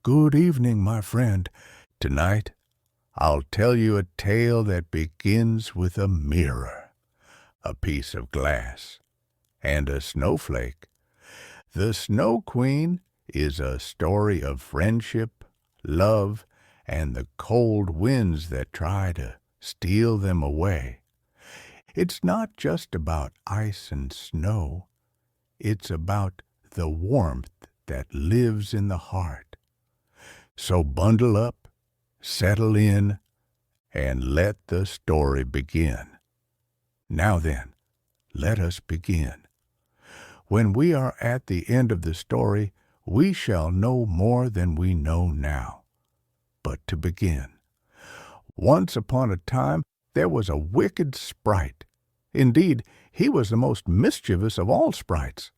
Good evening, my friend. Tonight, I'll tell you a tale that begins with a mirror, a piece of glass, and a snowflake. The Snow Queen is a story of friendship, love, and the cold winds that try to steal them away. It's not just about ice and snow. It's about the warmth that lives in the heart. So bundle up, settle in, and let the story begin. Now then, let us begin. When we are at the end of the story, we shall know more than we know now. But to begin, once upon a time there was a wicked sprite. Indeed, he was the most mischievous of all sprites.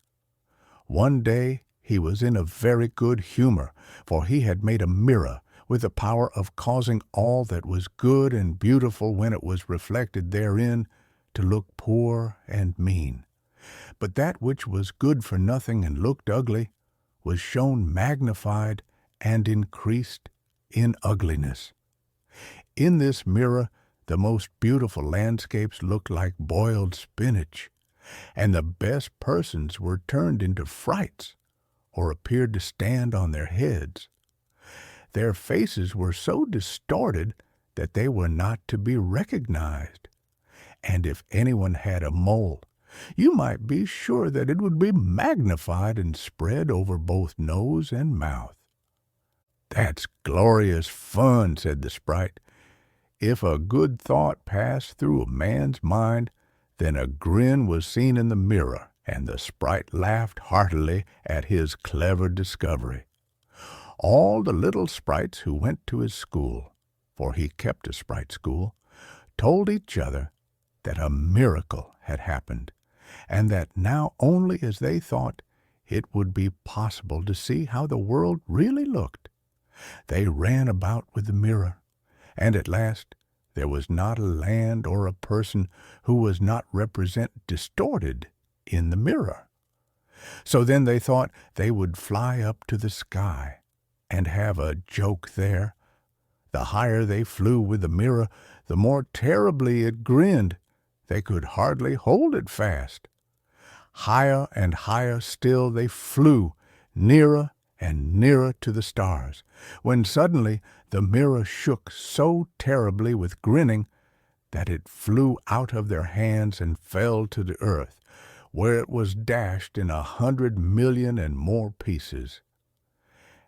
One day he was in a very good humor, for he had made a mirror with the power of causing all that was good and beautiful when it was reflected therein to look poor and mean. But that which was good for nothing and looked ugly was shown magnified and increased in ugliness. In this mirror the most beautiful landscapes looked like boiled spinach, and the best persons were turned into frights, or appeared to stand on their heads. Their faces were so distorted that they were not to be recognized, and if anyone had a mole, you might be sure that it would be magnified and spread over both nose and mouth. "That's glorious fun," said the sprite. If a good thought passed through a man's mind, then a grin was seen in the mirror, and the sprite laughed heartily at his clever discovery. All the little sprites who went to his school, for he kept a sprite school, told each other that a miracle had happened, and that now only as they thought it would be possible to see how the world really looked. They ran about with the mirror, and at last there was not a land or a person who was not distorted in the mirror. So then they thought they would fly up to the sky and have a joke there. The higher they flew with the mirror, the more terribly it grinned. They could hardly hold it fast. Higher and higher still they flew, nearer and nearer to the stars, when suddenly the mirror shook so terribly with grinning that it flew out of their hands and fell to the earth, where it was dashed in 100,000,000 and more pieces.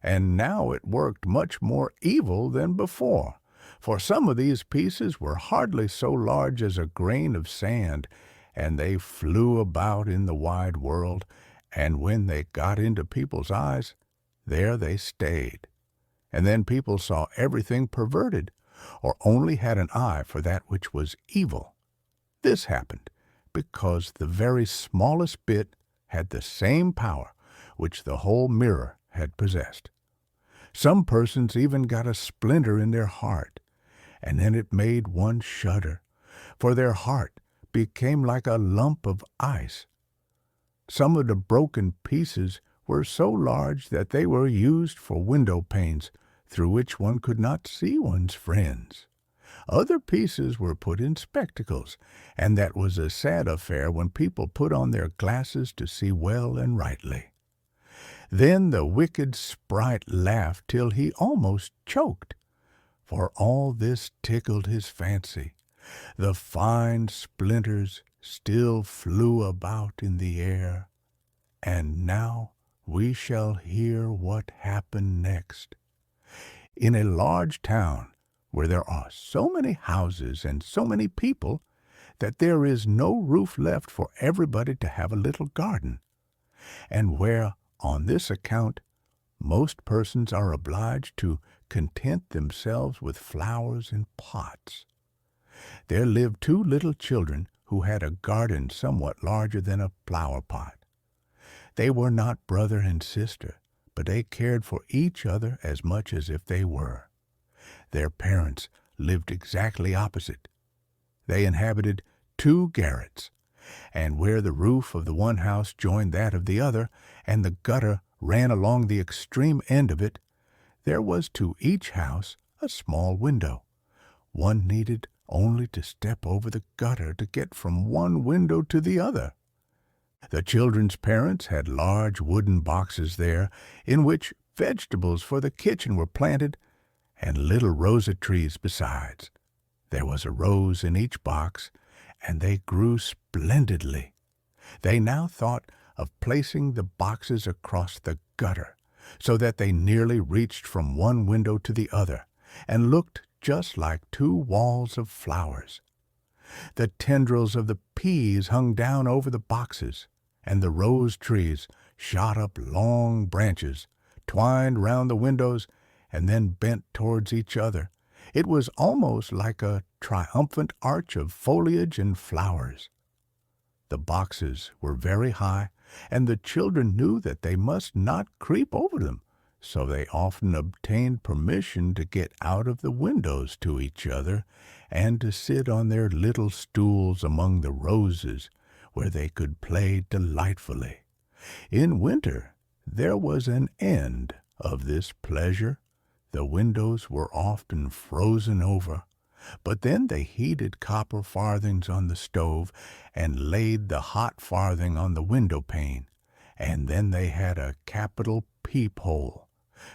And now it worked much more evil than before, for some of these pieces were hardly so large as a grain of sand, and they flew about in the wide world, and when they got into people's eyes, there they stayed. And then people saw everything perverted, or only had an eye for that which was evil. This happened because the very smallest bit had the same power which the whole mirror had possessed. Some persons even got a splinter in their heart, and then it made one shudder, for their heart became like a lump of ice. Some of the broken pieces were so large that they were used for window panes through which one could not see one's friends. Other pieces were put in spectacles, and that was a sad affair when people put on their glasses to see well and rightly. Then the wicked sprite laughed till he almost choked, for all this tickled his fancy. The fine splinters still flew about in the air, and now we shall hear what happened next. In a large town, where there are so many houses and so many people that there is no roof left for everybody to have a little garden, and where, on this account, most persons are obliged to content themselves with flowers in pots. There lived two little children who had a garden somewhat larger than a flower pot. They were not brother and sister, but they cared for each other as much as if they were. Their parents lived exactly opposite. They inhabited two garrets, and where the roof of the one house joined that of the other, and the gutter ran along the extreme end of it, There was to each house a small window. One needed only to step over the gutter to get from one window to the other. The children's parents had large wooden boxes there in which vegetables for the kitchen were planted, and little rosette trees besides. There was a rose in each box, and they grew splendidly. They now thought of placing the boxes across the gutter, so that they nearly reached from one window to the other, and looked just like two walls of flowers. The tendrils of the peas hung down over the boxes, and the rose trees shot up long branches, twined round the windows, and then bent towards each other. It was almost like a triumphant arch of foliage and flowers. The boxes were very high, and the children knew that they must not creep over them, so they often obtained permission to get out of the windows to each other, and to sit on their little stools among the roses, where they could play delightfully. In winter there was an end of this pleasure. The windows were often frozen over, but then they heated copper farthings on the stove and laid the hot farthing on the window pane, and then they had a capital peep-hole,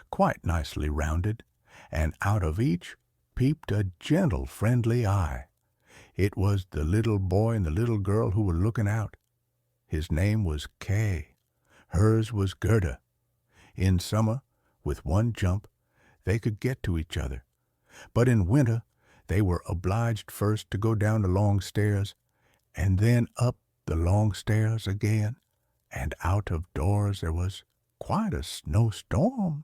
quite nicely rounded, and out of each peeped a gentle, friendly eye. It was the little boy and the little girl who were looking out. His name was Kay. Hers was Gerda. In summer, with one jump, they could get to each other, but in winter they were obliged first to go down the long stairs, and then up the long stairs again, and out of doors there was quite a snowstorm.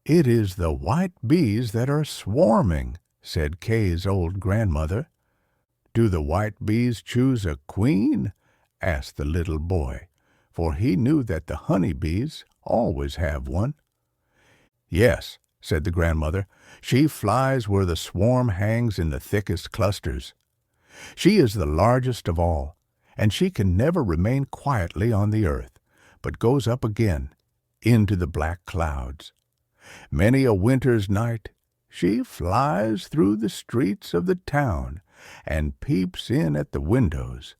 "It is the white bees that are swarming," said Kay's old grandmother. "Do the white bees choose a queen?" asked the little boy, for he knew that the honey bees always have one. "Yes," said the grandmother, "she flies where the swarm hangs in the thickest clusters. She is the largest of all, and she can never remain quietly on the earth, but goes up again into the black clouds. Many a winter's night she flies through the streets of the town and peeps in at the windows,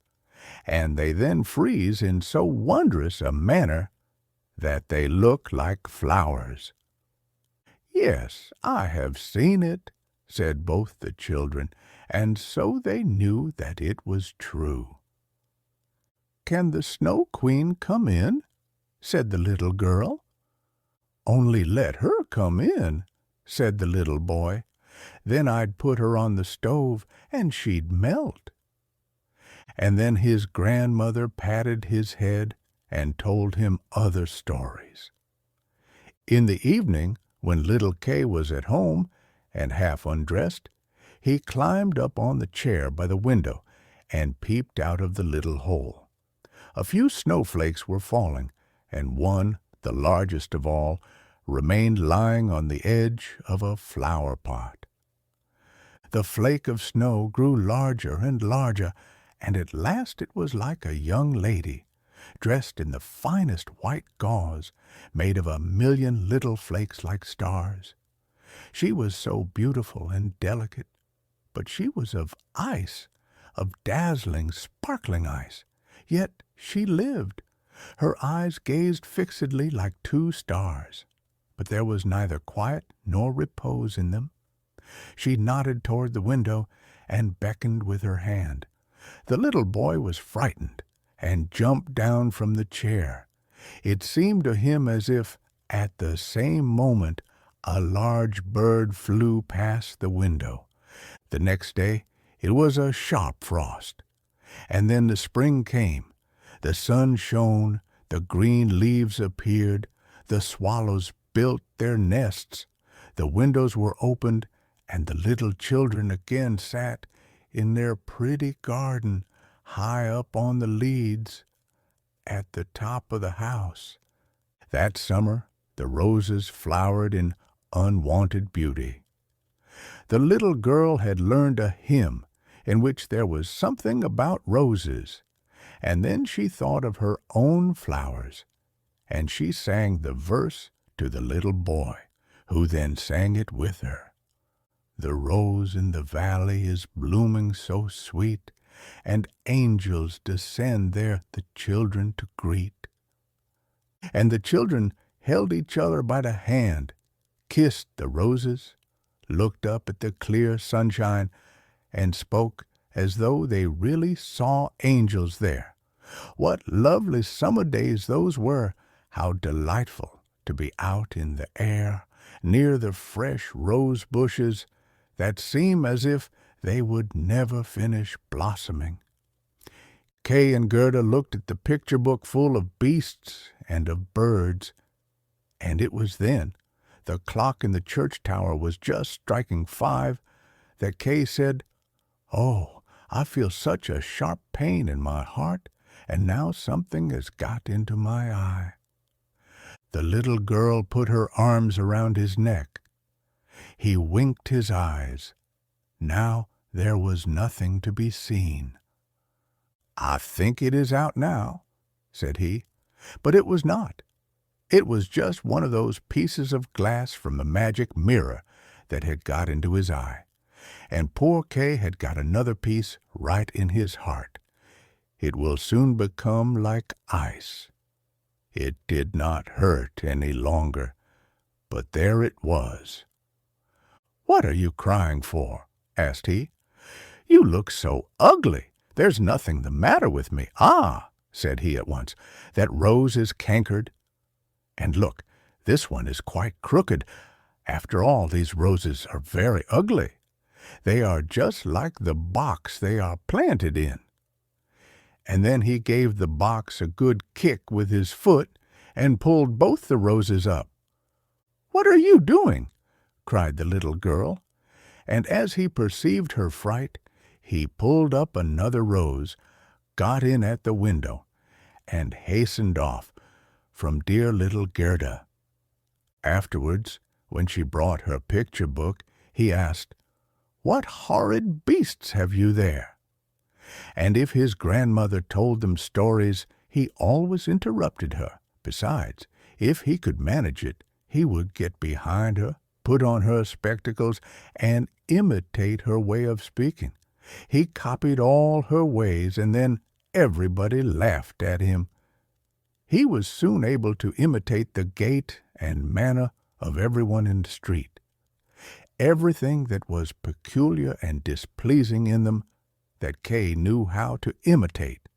and they then freeze in so wondrous a manner that they look like flowers." "Yes, I have seen it," said both the children, and so they knew that it was true. "Can the Snow Queen come in?" said the little girl. "Only let her come in," said the little boy. "Then I'd put her on the stove, and she'd melt." And then his grandmother patted his head and told him other stories. In the evening, when little Kay was at home and half undressed, he climbed up on the chair by the window and peeped out of the little hole. A few snowflakes were falling, and one, the largest of all, remained lying on the edge of a flower pot. The flake of snow grew larger and larger, and at last it was like a young lady, dressed in the finest white gauze, made of a million little flakes like stars. She was so beautiful and delicate, but she was of ice, of dazzling, sparkling ice. Yet she lived. Her eyes gazed fixedly like two stars, but there was neither quiet nor repose in them. She nodded toward the window and beckoned with her hand. The little boy was frightened and jumped down from the chair. It seemed to him as if, at the same moment, a large bird flew past the window. The next day it was a sharp frost, and then the spring came. The sun shone, the green leaves appeared, the swallows built their nests, the windows were opened, and the little children again sat in their pretty garden, high up on the leads, at the top of the house. That summer the roses flowered in unwonted beauty. The little girl had learned a hymn in which there was something about roses, and then she thought of her own flowers, and she sang the verse to the little boy, who then sang it with her. The rose in the valley is blooming so sweet, and angels descend there the children to greet. And the children held each other by the hand, kissed the roses, looked up at the clear sunshine, and spoke as though they really saw angels there. What lovely summer days those were! How delightful to be out in the air, near the fresh rose bushes that seem as if they would never finish blossoming. Kay and Gerda looked at the picture book full of beasts and of birds, and it was then, the clock in the church tower was just striking 5, that Kay said, "Oh, I feel such a sharp pain in my heart, and now something has got into my eye." The little girl put her arms around his neck. He winked his eyes. Now there was nothing to be seen. "I think it is out now," said he, but it was not. It was just one of those pieces of glass from the magic mirror that had got into his eye, and poor Kay had got another piece right in his heart. It will soon become like ice. It did not hurt any longer, but there it was. "What are you crying for?" asked he. "You look so ugly. There's nothing the matter with me." "Ah," said he at once, "that rose is cankered. And look, this one is quite crooked. After all, these roses are very ugly. They are just like the box they are planted in." And then he gave the box a good kick with his foot and pulled both the roses up. "What are you doing?" cried the little girl. And as he perceived her fright, he pulled up another rose, got in at the window, and hastened off from dear little Gerda. Afterwards, when she brought her picture book, he asked, "What horrid beasts have you there?" And if his grandmother told them stories, he always interrupted her. Besides, if he could manage it, he would get behind her, put on her spectacles, and imitate her way of speaking. He copied all her ways, and then everybody laughed at him. He was soon able to imitate the gait and manner of everyone in the street. Everything that was peculiar and displeasing in them, that Kay knew how to imitate.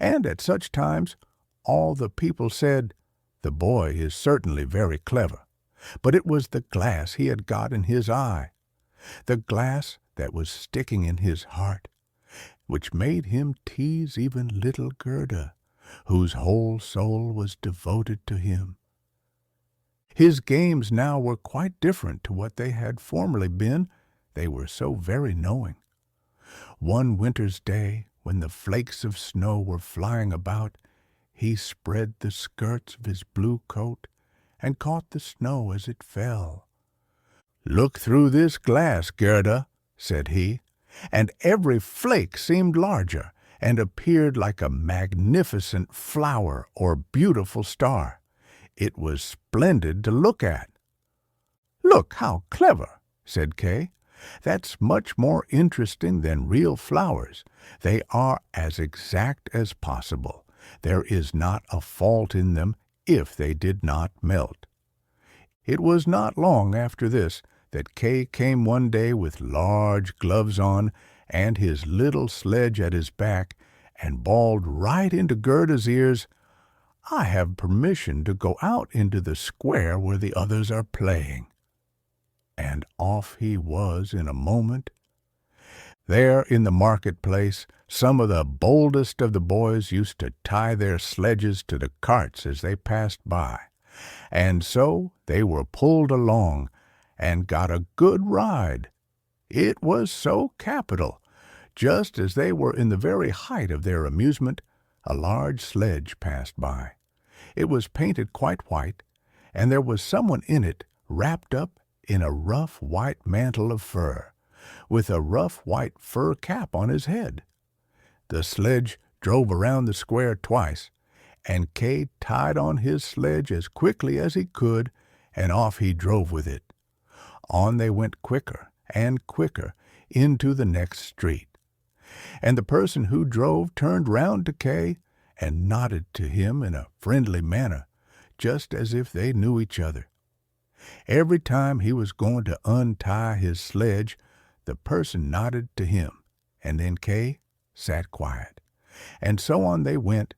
And at such times all the people said, "The boy is certainly very clever." But it was the glass he had got in his eye, the glass that was sticking in his heart, which made him tease even little Gerda, whose whole soul was devoted to him. His games now were quite different to what they had formerly been. They were so very knowing. One winter's day, when the flakes of snow were flying about, he spread the skirts of his blue coat and caught the snow as it fell. "Look through this glass, Gerda," said he, and every flake seemed larger and appeared like a magnificent flower or beautiful star. It was splendid to look at. "Look how clever," said Kay. "That's much more interesting than real flowers. They are as exact as possible. There is not a fault in them if they did not melt." It was not long after this that Kay came one day with large gloves on and his little sledge at his back, and bawled right into Gerda's ears, "I have permission to go out into the square where the others are playing." And off he was in a moment. There in the marketplace, some of the boldest of the boys used to tie their sledges to the carts as they passed by, and so they were pulled along and got a good ride. It was so capital. Just as they were in the very height of their amusement, a large sledge passed by. It was painted quite white, and there was someone in it wrapped up in a rough white mantle of fur, with a rough white fur cap on his head. The sledge drove around the square twice, and Kay tied on his sledge as quickly as he could and off he drove with it. On they went quicker and quicker into the next street, and the person who drove turned round to Kay and nodded to him in a friendly manner, just as if they knew each other. Every time he was going to untie his sledge, the person nodded to him, and then Kay sat quiet. And so on they went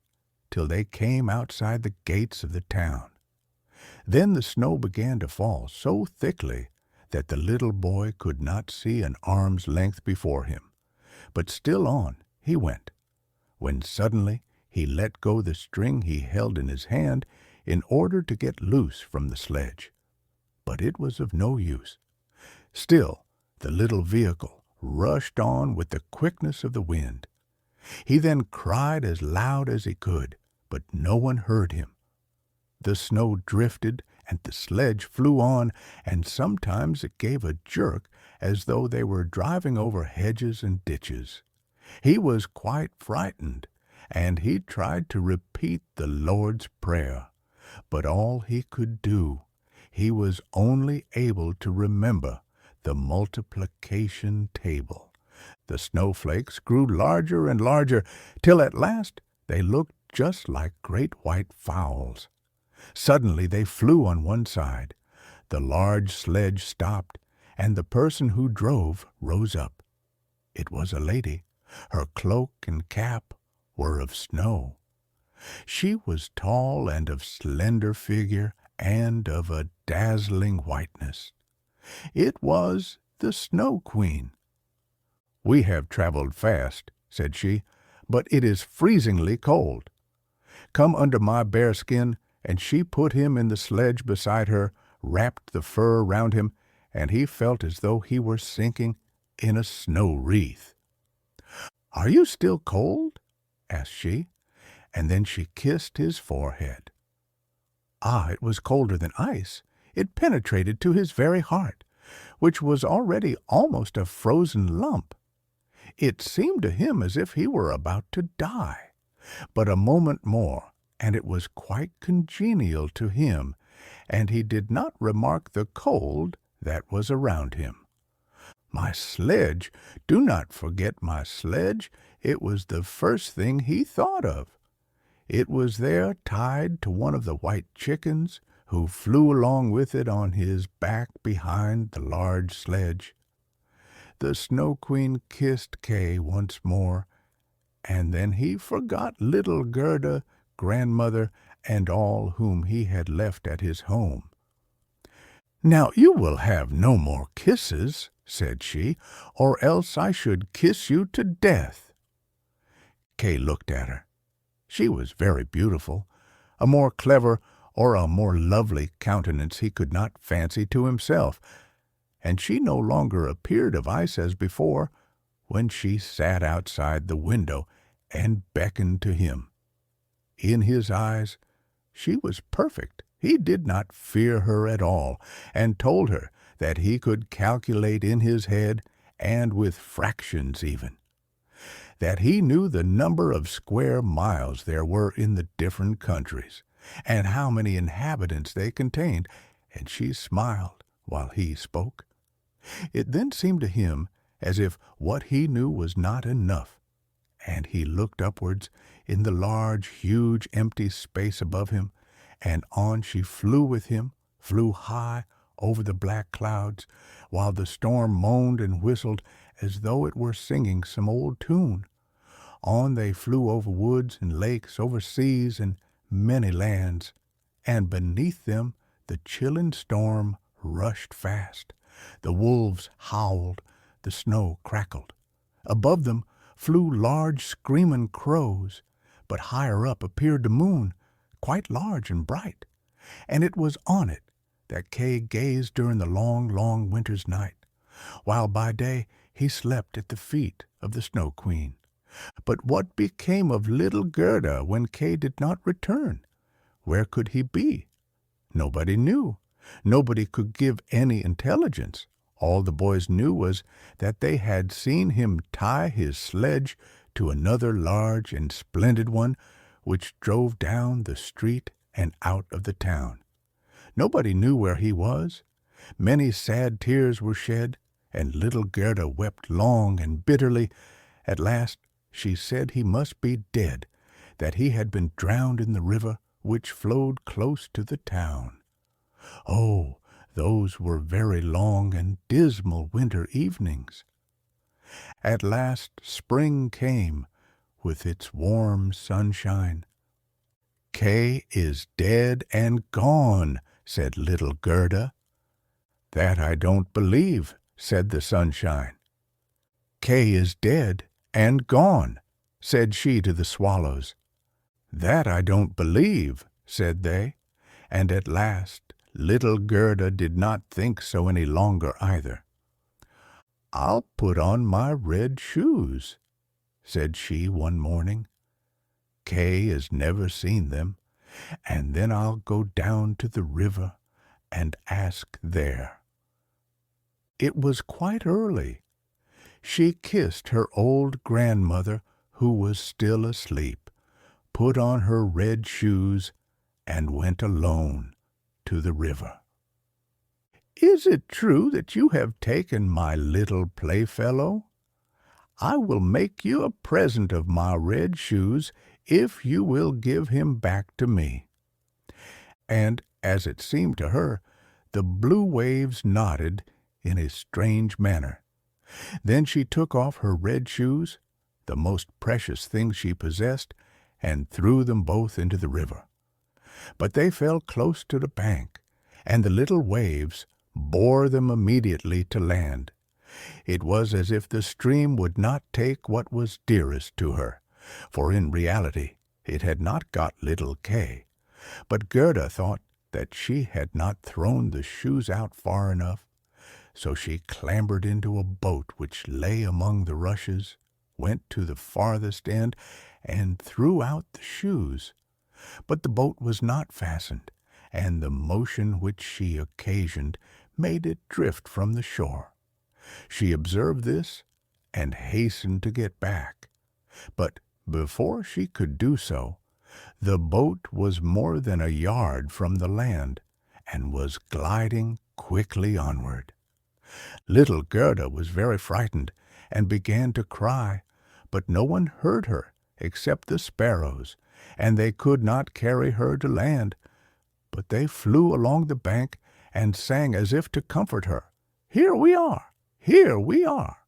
till they came outside the gates of the town. Then the snow began to fall so thickly that the little boy could not see an arm's length before him, but still on he went, when suddenly he let go the string he held in his hand in order to get loose from the sledge. But it was of no use. Still the little vehicle rushed on with the quickness of the wind. He then cried as loud as he could, but no one heard him. The snow drifted, and the sledge flew on, and sometimes it gave a jerk as though they were driving over hedges and ditches. He was quite frightened, and he tried to repeat the Lord's Prayer, but all he could do, he was only able to remember the multiplication table. The snowflakes grew larger and larger, till at last they looked just like great white fowls. Suddenly they flew on one side. The large sledge stopped, and the person who drove rose up. It was a lady. Her cloak and cap were of snow. She was tall and of slender figure and of a dazzling whiteness. It was the Snow Queen. "We have traveled fast," said she, "but it is freezingly cold. Come under my bear skin," and she put him in the sledge beside her, wrapped the fur round him, and he felt as though he were sinking in a snow wreath. "Are you still cold?" asked she, and then she kissed his forehead. Ah, it was colder than ice. It penetrated to his very heart, which was already almost a frozen lump. It seemed to him as if he were about to die. But a moment more, and it was quite congenial to him, and he did not remark the cold that was around him. My sledge! Do not forget my sledge! It was the first thing he thought of. It was there tied to one of the white chickens, who flew along with it on his back behind the large sledge. The Snow Queen kissed Kay once more, and then he forgot little Gerda, grandmother, and all whom he had left at his home. "Now you will have no more kisses," said she, "or else I should kiss you to death." Kay looked at her. She was very beautiful. A more clever or a more lovely countenance he could not fancy to himself, and she no longer appeared of ice as before, when she sat outside the window and beckoned to him. In his eyes she was perfect. He did not fear her at all, and told her that he could calculate in his head, and with fractions even, that he knew the number of square miles there were in the different countries, and how many inhabitants they contained, and she smiled while he spoke. It then seemed to him as if what he knew was not enough, and he looked upwards in the large, huge, empty space above him, and on she flew with him, flew high over the black clouds, while the storm moaned and whistled as though it were singing some old tune. On they flew over woods and lakes, over seas and many lands, and beneath them the chilling storm rushed fast. The wolves howled, the snow crackled. Above them flew large screaming crows, but higher up appeared the moon, quite large and bright, and it was on it that Kay gazed during the long, long winter's night, while by day he slept at the feet of the Snow Queen. But what became of little Gerda when Kay did not return? Where could he be? Nobody knew. Nobody could give any intelligence. All the boys knew was that they had seen him tie his sledge to another large and splendid one, which drove down the street and out of the town. Nobody knew where he was. Many sad tears were shed, and little Gerda wept long and bitterly. At last she said he must be dead, that he had been drowned in the river which flowed close to the town. Oh, those were very long and dismal winter evenings. At last spring came, with its warm sunshine. "Kay is dead and gone," said little Gerda. "That I don't believe," said the sunshine. "Kay is dead and gone," said she to the swallows. "That I don't believe," said they, and at last little Gerda did not think so any longer either. "I'll put on my red shoes," said she one morning. "Kay has never seen them, and then I'll go down to the river and ask there." It was quite early. She kissed her old grandmother, who was still asleep, put on her red shoes, and went alone to the river. "Is it true that you have taken my little playfellow? I will make you a present of my red shoes if you will give him back to me." And, as it seemed to her, the blue waves nodded in a strange manner. Then she took off her red shoes, the most precious things she possessed, and threw them both into the river. But they fell close to the bank, and the little waves bore them immediately to land. It was as if the stream would not take what was dearest to her, for in reality it had not got little Kay. But Gerda thought that she had not thrown the shoes out far enough, so she clambered into a boat which lay among the rushes, went to the farthest end, and threw out the shoes. But the boat was not fastened, and the motion which she occasioned made it drift from the shore. She observed this, and hastened to get back. But before she could do so, the boat was more than a yard from the land, and was gliding quickly onward. Little Gerda was very frightened, and began to cry, but no one heard her except the sparrows, and they could not carry her to land. But they flew along the bank, and sang as if to comfort her, "Here we are! Here we are!"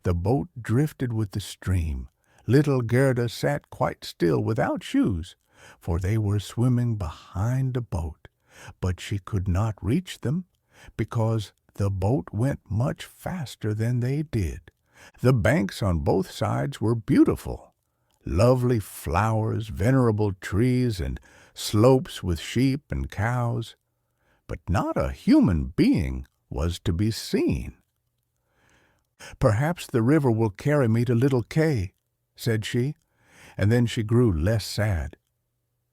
The boat drifted with the stream. Little Gerda sat quite still without shoes, for they were swimming behind the boat, but she could not reach them, because the boat went much faster than they did. The banks on both sides were beautiful. Lovely flowers, venerable trees, and slopes with sheep and cows, but not a human being was to be seen. "Perhaps the river will carry me to little Kay," said she, and then she grew less sad.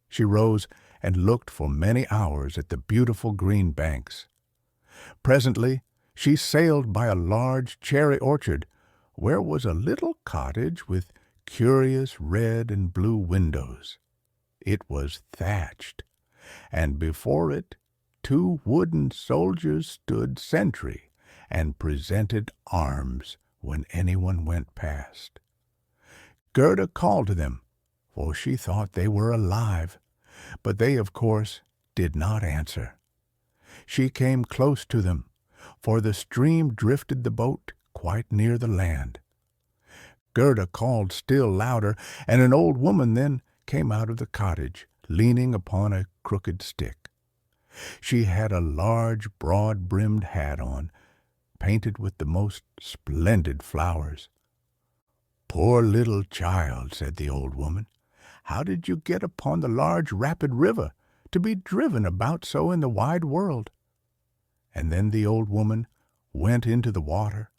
She rose and looked for many hours at the beautiful green banks. Presently she sailed by a large cherry orchard, where was a little cottage with curious red and blue windows. It was thatched, and before it 2 wooden soldiers stood sentry and presented arms when anyone went past. Gerda called to them, for she thought they were alive, but they, of course, did not answer. She came close to them, for the stream drifted the boat quite near the land. Gerda called still louder, and an old woman then came out of the cottage, leaning upon a crooked stick. She had a large, broad-brimmed hat on, painted with the most splendid flowers. "Poor little child," said the old woman, "how did you get upon the large rapid river, to be driven about so in the wide world?" And then the old woman went into the water,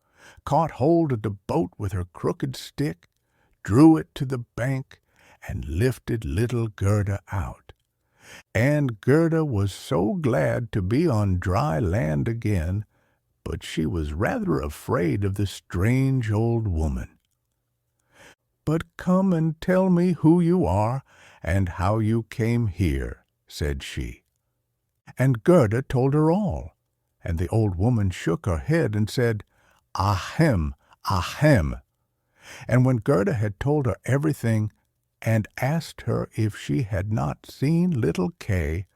caught hold of the boat with her crooked stick, drew it to the bank, and lifted little Gerda out. And Gerda was so glad to be on dry land again, but she was rather afraid of the strange old woman. "But come and tell me who you are, and how you came here," said she. and Gerda told her all, and the old woman shook her head and said, "Ahem, ahem." And when Gerda had told her everything, and asked her if she had not seen little Kay,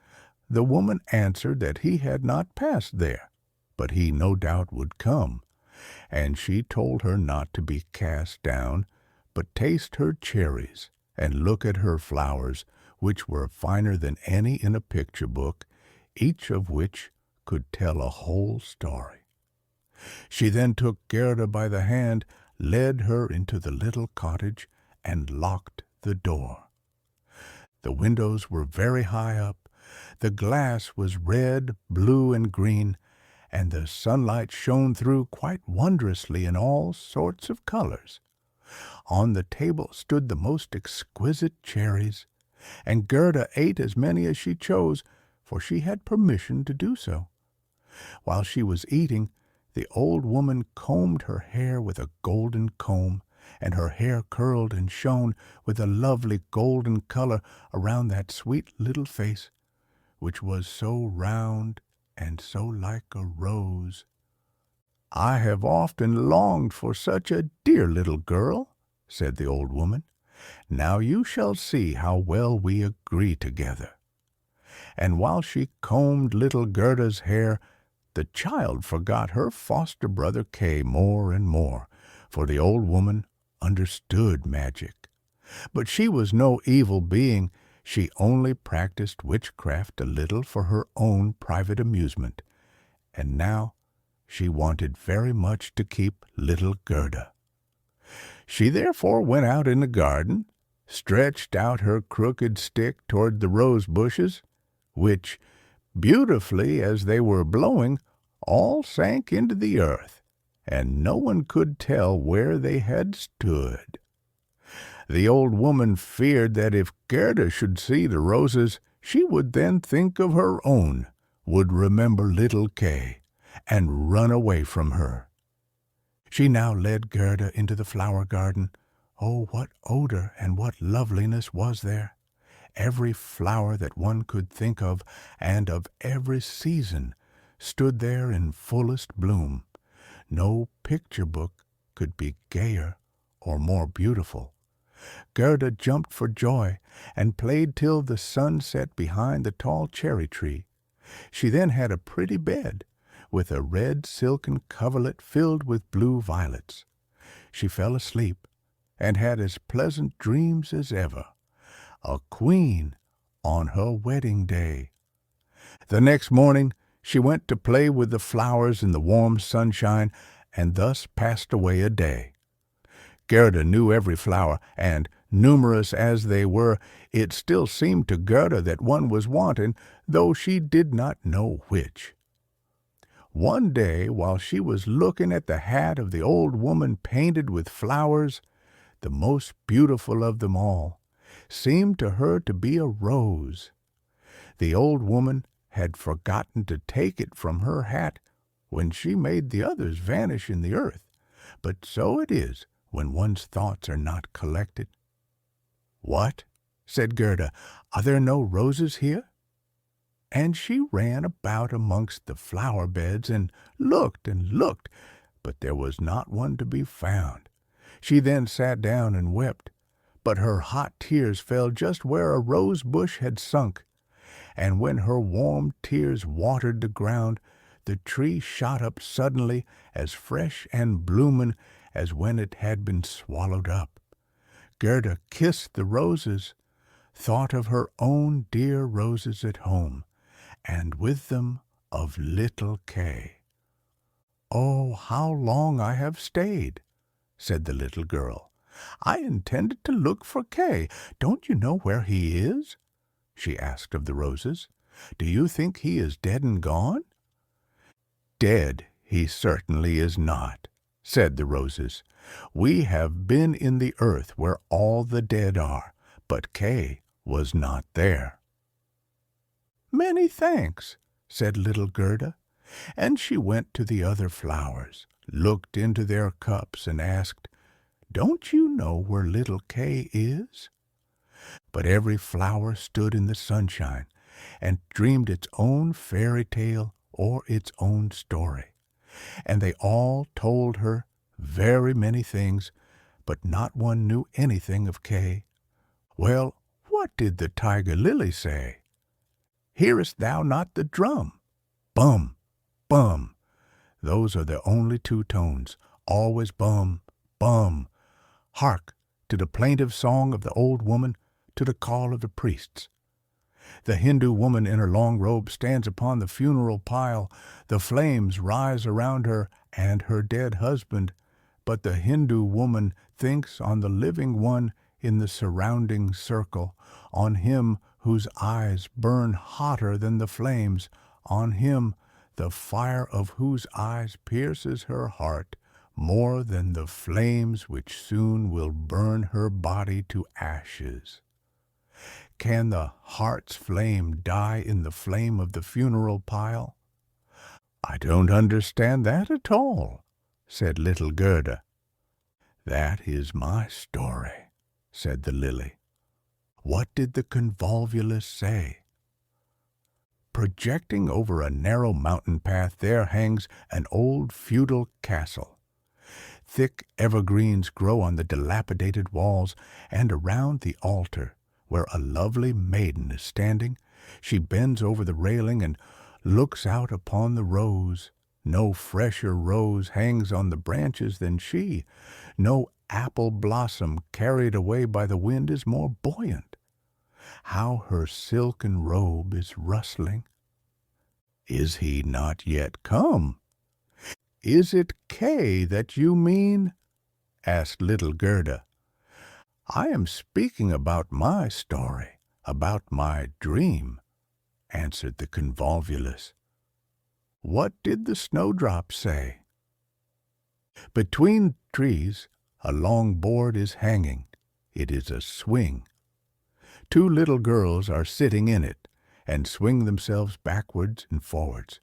the woman answered that he had not passed there, but he no doubt would come. And she told her not to be cast down, but taste her cherries, and look at her flowers, which were finer than any in a picture book, each of which could tell a whole story. She then took Gerda by the hand, led her into the little cottage, and locked the door. The windows were very high up, the glass was red, blue, and green, and the sunlight shone through quite wondrously in all sorts of colors. On the table stood the most exquisite cherries, and Gerda ate as many as she chose, for she had permission to do so. While she was eating, the old woman combed her hair with a golden comb, and her hair curled and shone with a lovely golden color around that sweet little face, which was so round and so like a rose. "I have often longed for such a dear little girl," said the old woman. "Now you shall see how well we agree together." And while she combed little Gerda's hair, the child forgot her foster brother Kay more and more, for the old woman understood magic. But she was no evil being. She only practiced witchcraft a little for her own private amusement, and now she wanted very much to keep little Gerda. She therefore went out in the garden, stretched out her crooked stick toward the rose bushes, which, beautifully as they were blowing, all sank into the earth, and no one could tell where they had stood. The old woman feared that if Gerda should see the roses, she would then think of her own, would remember little Kay, and run away from her. She now led Gerda into the flower garden. Oh, what odor and what loveliness was there! Every flower that one could think of, and of every season, stood there in fullest bloom. No picture book could be gayer or more beautiful. Gerda jumped for joy, and played till the sun set behind the tall cherry tree. She then had a pretty bed, with a red silken coverlet filled with blue violets. She fell asleep, and had as pleasant dreams as ever. A queen on her wedding day. The next morning she went to play with the flowers in the warm sunshine, and thus passed away a day. Gerda knew every flower, and, numerous as they were, it still seemed to Gerda that one was wanting, though she did not know which. One day, while she was looking at the hat of the old woman painted with flowers, the most beautiful of them all seemed to her to be a rose. The old woman had forgotten to take it from her hat when she made the others vanish in the earth, but so it is when one's thoughts are not collected. "What?" said Gerda. "Are there no roses here?" And she ran about amongst the flower beds and looked, but there was not one to be found. She then sat down and wept, but her hot tears fell just where a rose bush had sunk, and when her warm tears watered the ground, the tree shot up suddenly, as fresh and blooming as when it had been swallowed up. Gerda kissed the roses, thought of her own dear roses at home, and with them of little Kay. "Oh, how long I have stayed," said the little girl. "I intended to look for Kay. Don't you know where he is?" she asked of the roses. "Do you think he is dead and gone?" "Dead he certainly is not," said the roses. "We have been in the earth where all the dead are, but Kay was not there." "Many thanks," said little Gerda, and she went to the other flowers, looked into their cups, and asked, "Don't you know where little Kay is?" But every flower stood in the sunshine, and dreamed its own fairy tale or its own story. And they all told her very many things, but not one knew anything of Kay. Well, what did the tiger lily say? Hearest thou not the drum? Bum, bum. Those are the only two tones, always bum, bum. Hark to the plaintive song of the old woman, to the call of the priests. The Hindu woman in her long robe stands upon the funeral pile. The flames rise around her and her dead husband, but the Hindu woman thinks on the living one in the surrounding circle, on him whose eyes burn hotter than the flames, on him the fire of whose eyes pierces her heart more than the flames which soon will burn her body to ashes. Can the heart's flame die in the flame of the funeral pile? I don't understand that at all, said little Gerda. That is my story, said the lily. What did the convolvulus say? Projecting over a narrow mountain path there hangs an old feudal castle. Thick evergreens grow on the dilapidated walls, and around the altar, where a lovely maiden is standing, she bends over the railing and looks out upon the rose. No fresher rose hangs on the branches than she. No apple blossom carried away by the wind is more buoyant. How her silken robe is rustling! Is he not yet come? Is it Kay that you mean? Asked little Gerda. I am speaking about my story, about my dream, answered the convolvulus. What did the snowdrop say? Between trees a long board is hanging. It is a swing. Two little girls are sitting in it and swing themselves backwards and forwards.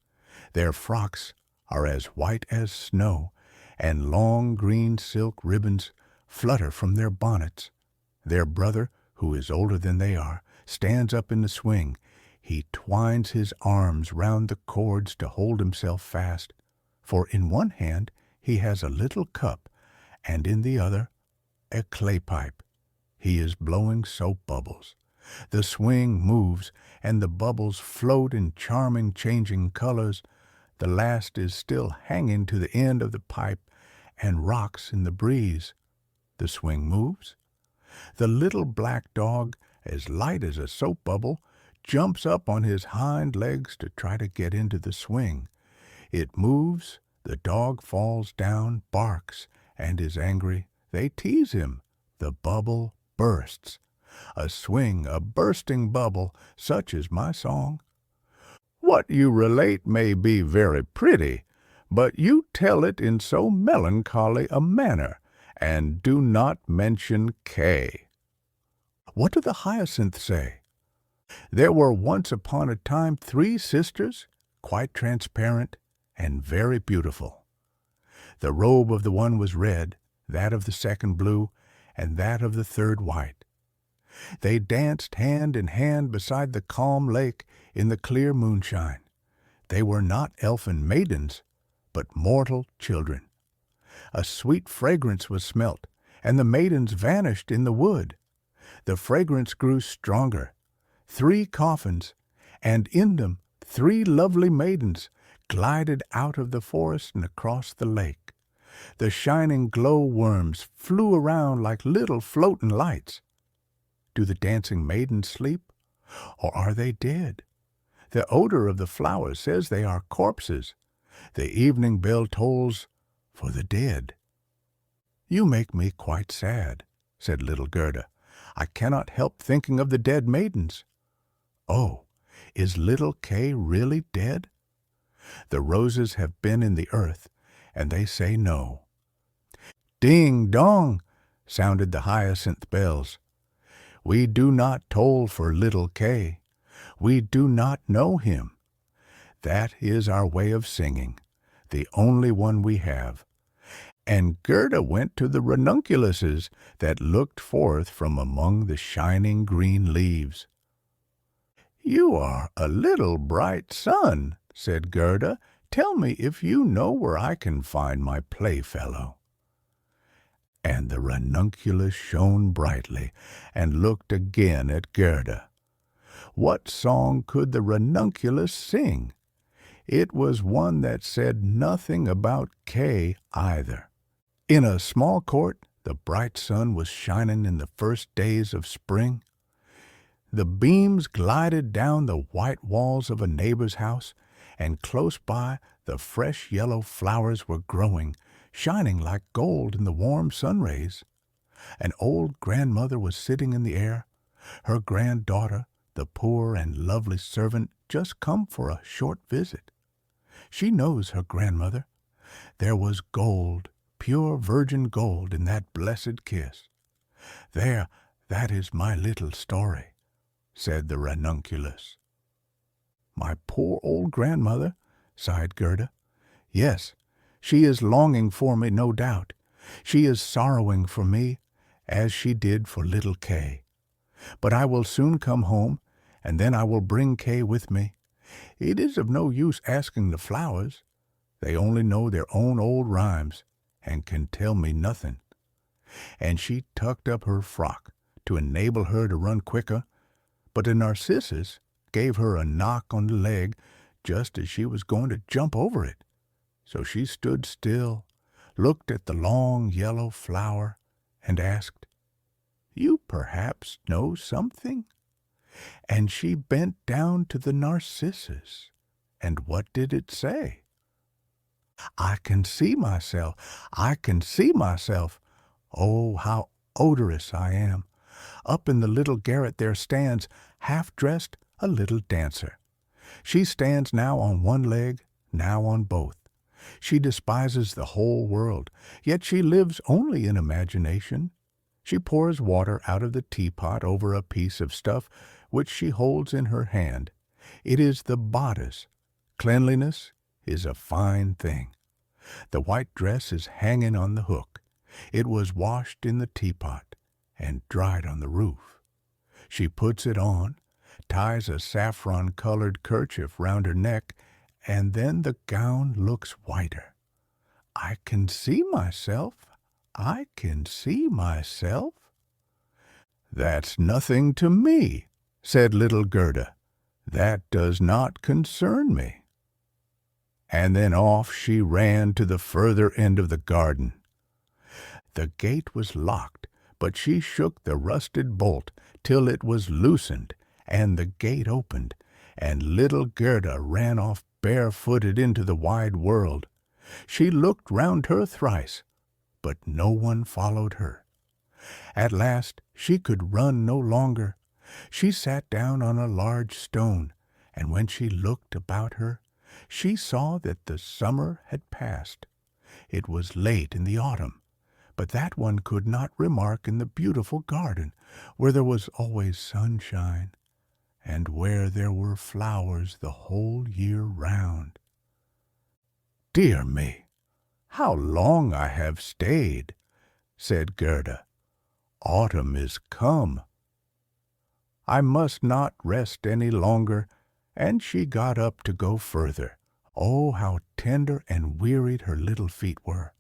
Their frocks are as white as snow, and long green silk ribbons flutter from their bonnets. Their brother, who is older than they are, stands up in the swing. He twines his arms round the cords to hold himself fast, for in one hand he has a little cup, and in the other a clay pipe. He is blowing soap bubbles. The swing moves, and the bubbles float in charming changing colors. The last is still hanging to the end of the pipe and rocks in the breeze. The swing moves. The little black dog, as light as a soap bubble, jumps up on his hind legs to try to get into the swing. It moves, the dog falls down, barks, and is angry. They tease him. The bubble bursts. A swing, a bursting bubble, such is my song. What you relate may be very pretty, but you tell it in so melancholy a manner, and do not mention Kay. What do the hyacinths say? There were once upon a time 3 sisters, quite transparent and very beautiful. The robe of the one was red, that of the second blue, and that of the third white. They danced hand in hand beside the calm lake in the clear moonshine. They were not elfin maidens, but mortal children. A sweet fragrance was smelt, and the maidens vanished in the wood. The fragrance grew stronger. 3 coffins, and in them 3 lovely maidens, glided out of the forest and across the lake. The shining glow-worms flew around like little floating lights. Do the dancing maidens sleep, or are they dead? The odor of the flowers says they are corpses. The evening bell tolls for the dead. You make me quite sad, said little Gerda. I cannot help thinking of the dead maidens. Oh, is little Kay really dead? The roses have been in the earth, and they say no. Ding dong, sounded the hyacinth bells. We do not toll for little Kay. We do not know him. That is our way of singing, the only one we have. And Gerda went to the ranunculuses that looked forth from among the shining green leaves. "You are a little bright sun," said Gerda. "Tell me if you know where I can find my playfellow." And the ranunculus shone brightly and looked again at Gerda. What song could the ranunculus sing? It was one that said nothing about Kay either. In a small court, the bright sun was shining in the first days of spring. The beams glided down the white walls of a neighbor's house, and close by the fresh yellow flowers were growing, shining like gold in the warm sun rays. An old grandmother was sitting in the air, her granddaughter, the poor and lovely servant, just come for a short visit. She knows her grandmother. There was gold, pure virgin gold, in that blessed kiss. "There, that is my little story," said the ranunculus. "My poor old grandmother," sighed Gerda. "Yes, she is longing for me, no doubt. She is sorrowing for me, as she did for little Kay. But I will soon come home, and then I will bring Kay with me. It is of no use asking the flowers. They only know their own old rhymes, and can tell me nothing." And she tucked up her frock to enable her to run quicker, but the narcissus gave her a knock on the leg just as she was going to jump over it. So she stood still, looked at the long yellow flower, and asked, "You perhaps know something?" And she bent down to the narcissus, and what did it say? "I can see myself, I can see myself. Oh, how odorous I am. Up in the little garret there stands, half-dressed, a little dancer. She stands now on one leg, now on both. She despises the whole world, yet she lives only in imagination. She pours water out of the teapot over a piece of stuff which she holds in her hand. It is the bodice. Cleanliness is a fine thing. The white dress is hanging on the hook. It was washed in the teapot and dried on the roof. She puts it on, ties a saffron-colored kerchief round her neck, and then the gown looks whiter. I can see myself. I can see myself." "That's nothing to me," said little Gerda. "That does not concern me." And then off she ran to the further end of the garden. The gate was locked, but she shook the rusted bolt till it was loosened, and the gate opened, and little Gerda ran off barefooted into the wide world. She looked round her thrice, but no one followed her. At last she could run no longer. She sat down on a large stone, and when she looked about her, she saw that the summer had passed. It was late in the autumn, but that one could not remark in the beautiful garden, where there was always sunshine, and where there were flowers the whole year round. "Dear me, how long I have stayed," said Gerda. "Autumn is come. I must not rest any longer," and she got up to go further. Oh, how tender and wearied her little feet were!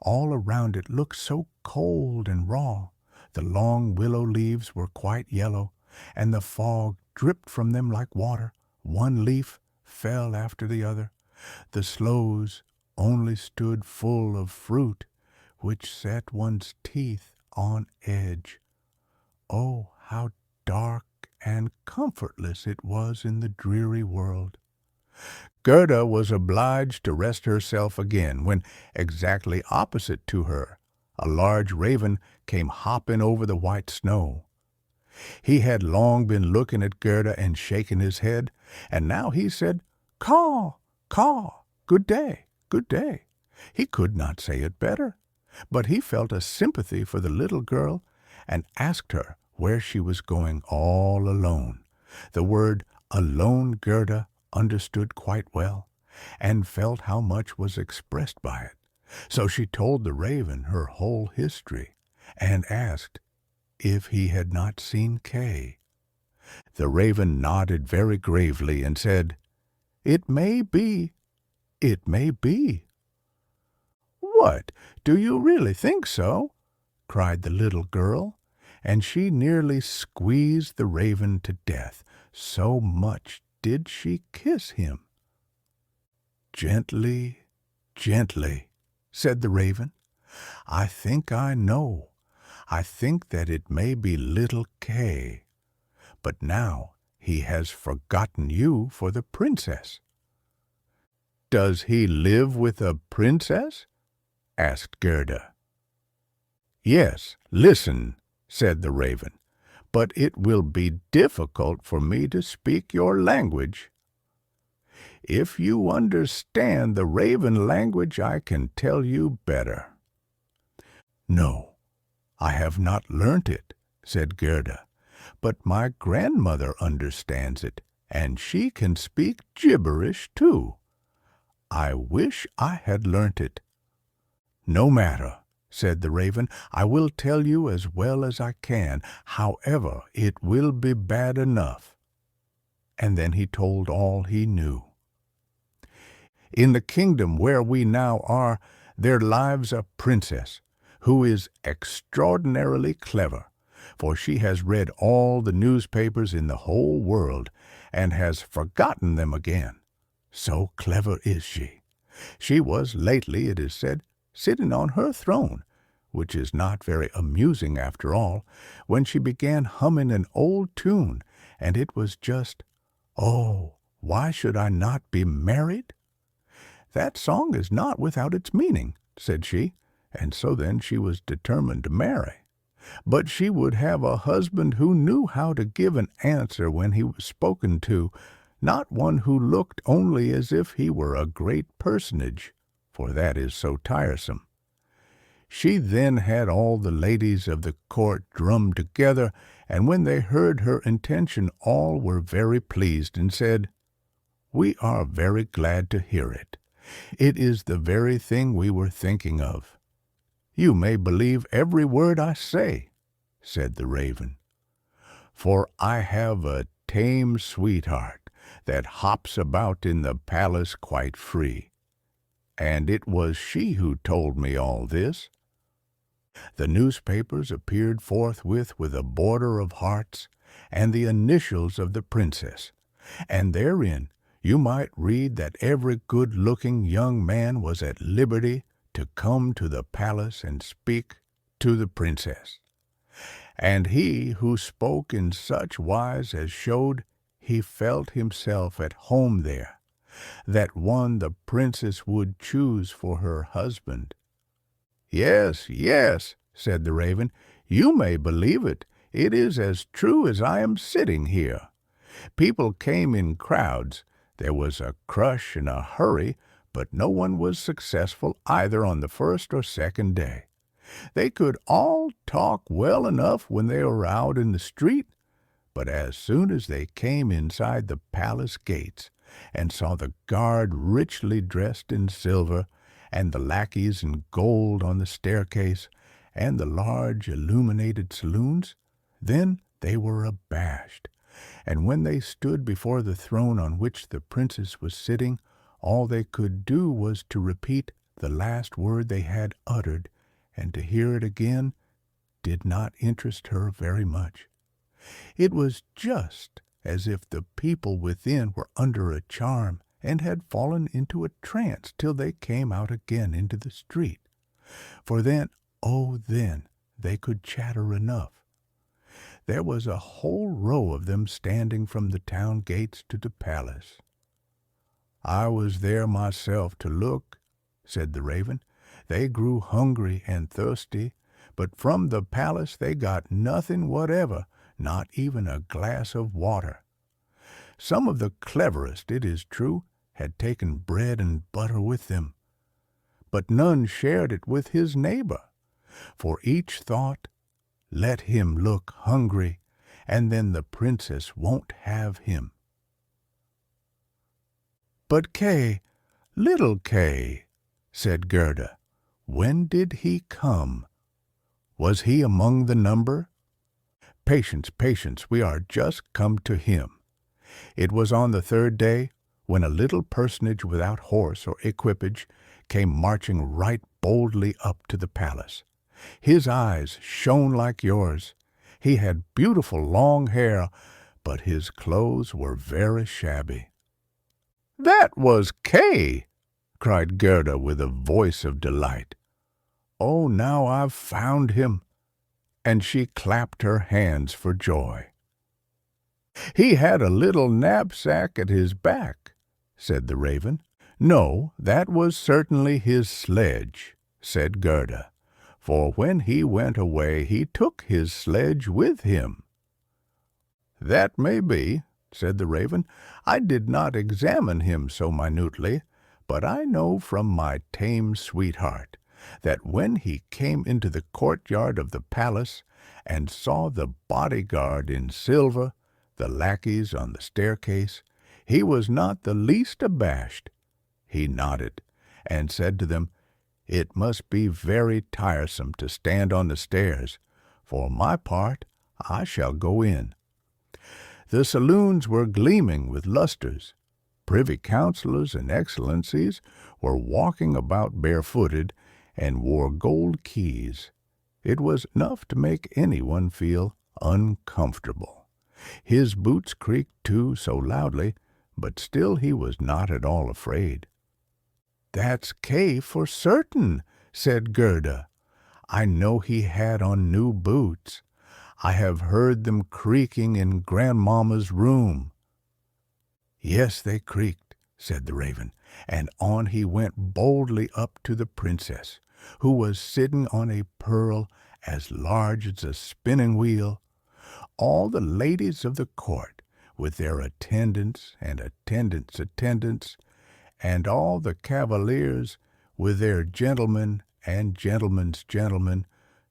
All around it looked so cold and raw. The long willow leaves were quite yellow, and the fog dripped from them like water. One leaf fell after the other. The sloes only stood full of fruit, which set one's teeth on edge. Oh, how dark and comfortless it was in the dreary world! Gerda was obliged to rest herself again, when, exactly opposite to her, a large raven came hopping over the white snow. He had long been looking at Gerda and shaking his head, and now he said, "Caw, caw, good day, good day." He could not say it better, but he felt a sympathy for the little girl, and asked her where she was going all alone. The word alone Gerda understood quite well, and felt how much was expressed by it. So she told the raven her whole history, and asked if he had not seen Kay. The raven nodded very gravely and said, "It may be, it may be." "What, do you really think so?" cried the little girl, and she nearly squeezed the raven to death, so much did she kiss him. "Gently, gently," said the raven. "I think I know. I think that it may be little Kay. But now he has forgotten you for the princess." "Does he live with a princess?" asked Gerda. "Yes, listen," said the raven, "but it will be difficult for me to speak your language. If you understand the raven language, I can tell you better." "No, I have not learnt it," said Gerda, "but my grandmother understands it, and she can speak gibberish too. I wish I had learnt it." "No matter," said the raven, "I will tell you as well as I can. However, it will be bad enough." And then he told all he knew. In the kingdom where we now are, there lives a princess who is extraordinarily clever, for she has read all the newspapers in the whole world and has forgotten them again. So clever is she. She was lately, it is said, sitting on her throne, which is not very amusing after all, when she began humming an old tune, and it was just, "Oh, why should I not be married?" "That song is not without its meaning," said she, and so then she was determined to marry. But she would have a husband who knew how to give an answer when he was spoken to, not one who looked only as if he were a great personage, for that is so tiresome. She then had all the ladies of the court drummed together, and when they heard her intention all were very pleased, and said, "We are very glad to hear it. It is the very thing we were thinking of." "You may believe every word I say," said the raven, "for I have a tame sweetheart that hops about in the palace quite free, and it was she who told me all this." The newspapers appeared forthwith with a border of hearts and the initials of the princess, and therein you might read that every good-looking young man was at liberty to come to the palace and speak to the princess. And he who spoke in such wise as showed he felt himself at home there, that one the princess would choose for her husband. "Yes, yes," said the raven, "you may believe it. It is as true as I am sitting here. People came in crowds. There was a crush and a hurry, but no one was successful either on the first or second day. They could all talk well enough when they were out in the street, but as soon as they came inside the palace gates and saw the guard richly dressed in silver, and the lackeys in gold on the staircase, and the large illuminated saloons, then they were abashed. And when they stood before the throne on which the princess was sitting, all they could do was to repeat the last word they had uttered, and to hear it again did not interest her very much. It was just as if the people within were under a charm and had fallen into a trance till they came out again into the street. For then, oh then, they could chatter enough. There was a whole row of them standing from the town gates to the palace. "I was there myself to look," said the raven. "They grew hungry and thirsty, but from the palace they got nothing whatever, not even a glass of water. Some of the cleverest, it is true, had taken bread and butter with them, but none shared it with his neighbor, for each thought, 'Let him look hungry, and then the princess won't have him.'" "But Kay, little Kay," said Gerda, "when did he come? Was he among the number?" patience, patience, we are just come to him. It was on the third day, when a little personage without horse or equipage came marching right boldly up to the palace. His eyes shone like yours. He had beautiful long hair, but his clothes were very shabby. "That was Kay!" cried Gerda with a voice of delight. "Oh, now I've found him!" And she clapped her hands for joy. "He had a little knapsack at his back," said the raven. "No, that was certainly his sledge," said Gerda, "for when he went away he took his sledge with him." "That may be," said the raven. "I did not examine him so minutely, but I know from my tame sweetheart that when he came into the courtyard of the palace and saw the bodyguard in silver, the lackeys on the staircase, he was not the least abashed. He nodded, and said to them, 'It must be very tiresome to stand on the stairs. For my part, I shall go in.' The saloons were gleaming with lustres. Privy councillors and excellencies were walking about barefooted and wore gold keys. It was enough to make anyone feel uncomfortable. His boots creaked too so loudly, but still he was not at all afraid. "That's Kay for certain," said Gerda. "I know he had on new boots. I have heard them creaking in Grandmamma's room." "Yes, they creaked," said the raven, and on he went boldly up to the princess, who was sitting on a pearl as large as a spinning wheel. All the ladies of the court, with their attendants and attendants, and all the cavaliers, with their gentlemen and gentlemen's gentlemen,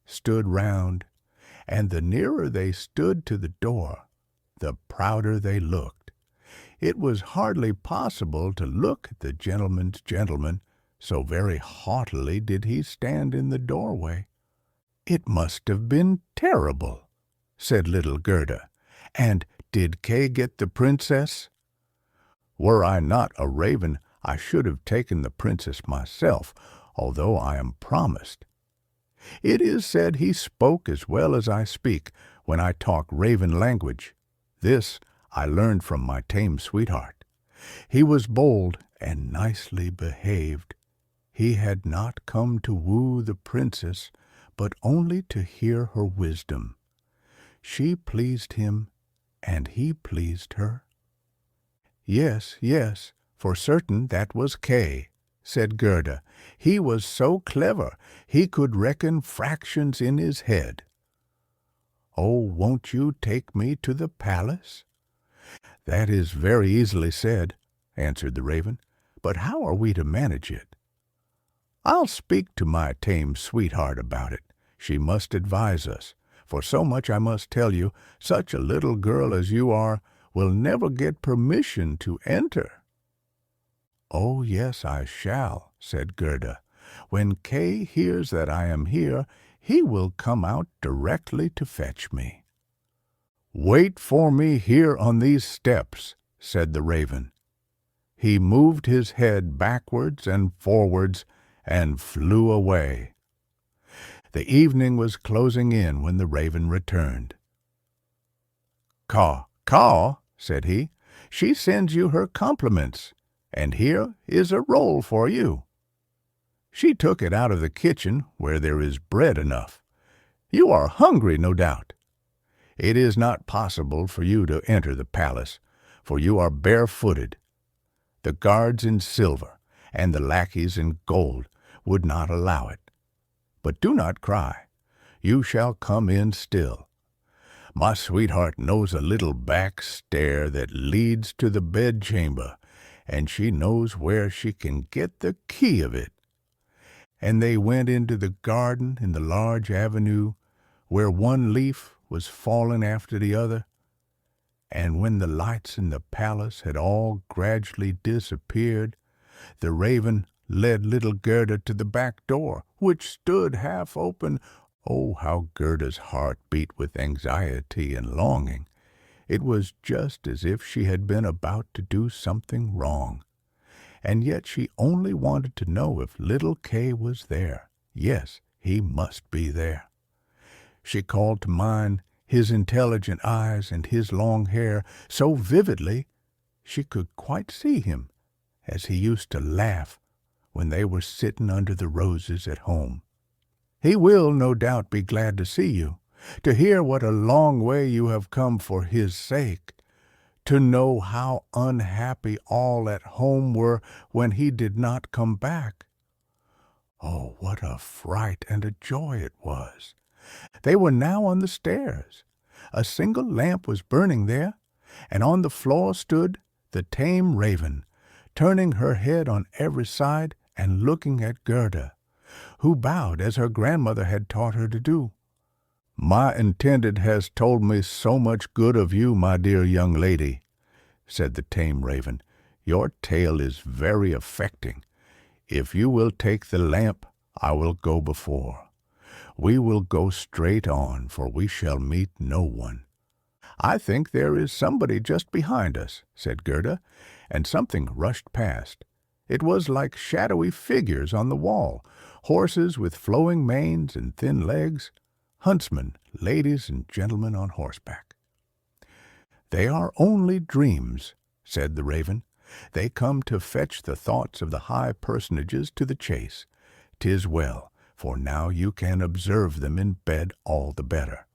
stood round, and the nearer they stood to the door, the prouder they looked. It was hardly possible to look at the gentleman's gentleman, so very haughtily did he stand in the doorway. "It must have been terrible," said little Gerda. "And did Kay get the princess?" "Were I not a raven, I should have taken the princess myself, although I am promised. It is said he spoke as well as I speak when I talk raven language. This I learned from my tame sweetheart. He was bold and nicely behaved. He had not come to woo the princess, but only to hear her wisdom. She pleased him, and he pleased her." "Yes, yes, for certain that was Kay," said Gerda. "He was so clever, he could reckon fractions in his head." "Oh, won't you take me to the palace?" "That is very easily said," answered the raven. "But how are we to manage it?" "I'll speak to my tame sweetheart about it. She must advise us, for so much I must tell you, such a little girl as you are will never get permission to enter." "Oh, yes, I shall," said Gerda. "When Kay hears that I am here, he will come out directly to fetch me." "Wait for me here on these steps," said the raven. He moved his head backwards and forwards and flew away. The evening was closing in when the raven returned. "Caw, caw," said he, "she sends you her compliments, and here is a roll for you. She took it out of the kitchen, where there is bread enough. You are hungry, no doubt. It is not possible for you to enter the palace, for you are barefooted. The guards in silver and the lackeys in gold would not allow it. But do not cry. You shall come in still. My sweetheart knows a little back stair that leads to the bedchamber, and she knows where she can get the key of it." And they went into the garden in the large avenue, where one leaf was fallen after the other, and when the lights in the palace had all gradually disappeared, the raven led little Gerda to the back door, which stood half open. Oh, how Gerda's heart beat with anxiety and longing. It was just as if she had been about to do something wrong. And yet she only wanted to know if little Kay was there. Yes, he must be there. She called to mind his intelligent eyes and his long hair so vividly she could quite see him as he used to laugh when they were sitting under the roses at home. He will, no doubt, be glad to see you, to hear what a long way you have come for his sake, to know how unhappy all at home were when he did not come back. Oh, what a fright and a joy it was! They were now on the stairs. A single lamp was burning there, and on the floor stood the tame raven, turning her head on every side and looking at Gerda, who bowed as her grandmother had taught her to do. "My intended has told me so much good of you, my dear young lady," said the tame raven. "Your tale is very affecting. If you will take the lamp, I will go before. We will go straight on, for we shall meet no one." "I think there is somebody just behind us," said Gerda, and something rushed past. It was like shadowy figures on the wall, horses with flowing manes and thin legs, huntsmen, ladies and gentlemen on horseback. "They are only dreams," said the raven. "They come to fetch the thoughts of the high personages to the chase. 'Tis well, for now you can observe them in bed all the better.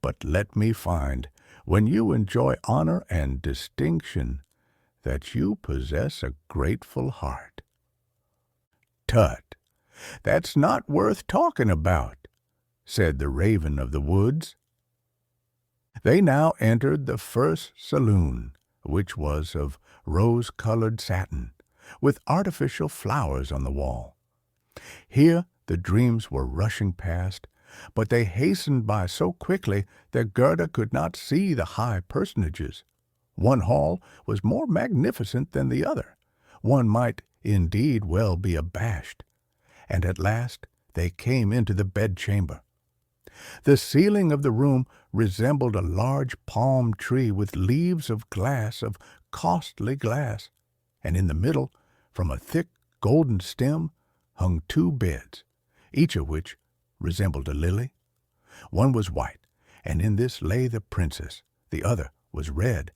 But let me find, when you enjoy honor and distinction, that you possess a grateful heart." "Tut! That's not worth talking about," said the raven of the woods. They now entered the first saloon, which was of rose-colored satin, with artificial flowers on the wall. Here the dreams were rushing past, but they hastened by so quickly that Gerda could not see the high personages. One hall was more magnificent than the other. One might indeed well be abashed. And at last they came into the bedchamber. The ceiling of the room resembled a large palm tree with leaves of glass, of costly glass, and in the middle, from a thick golden stem, hung 2 beds, each of which resembled a lily. One was white, and in this lay the princess. The other was red,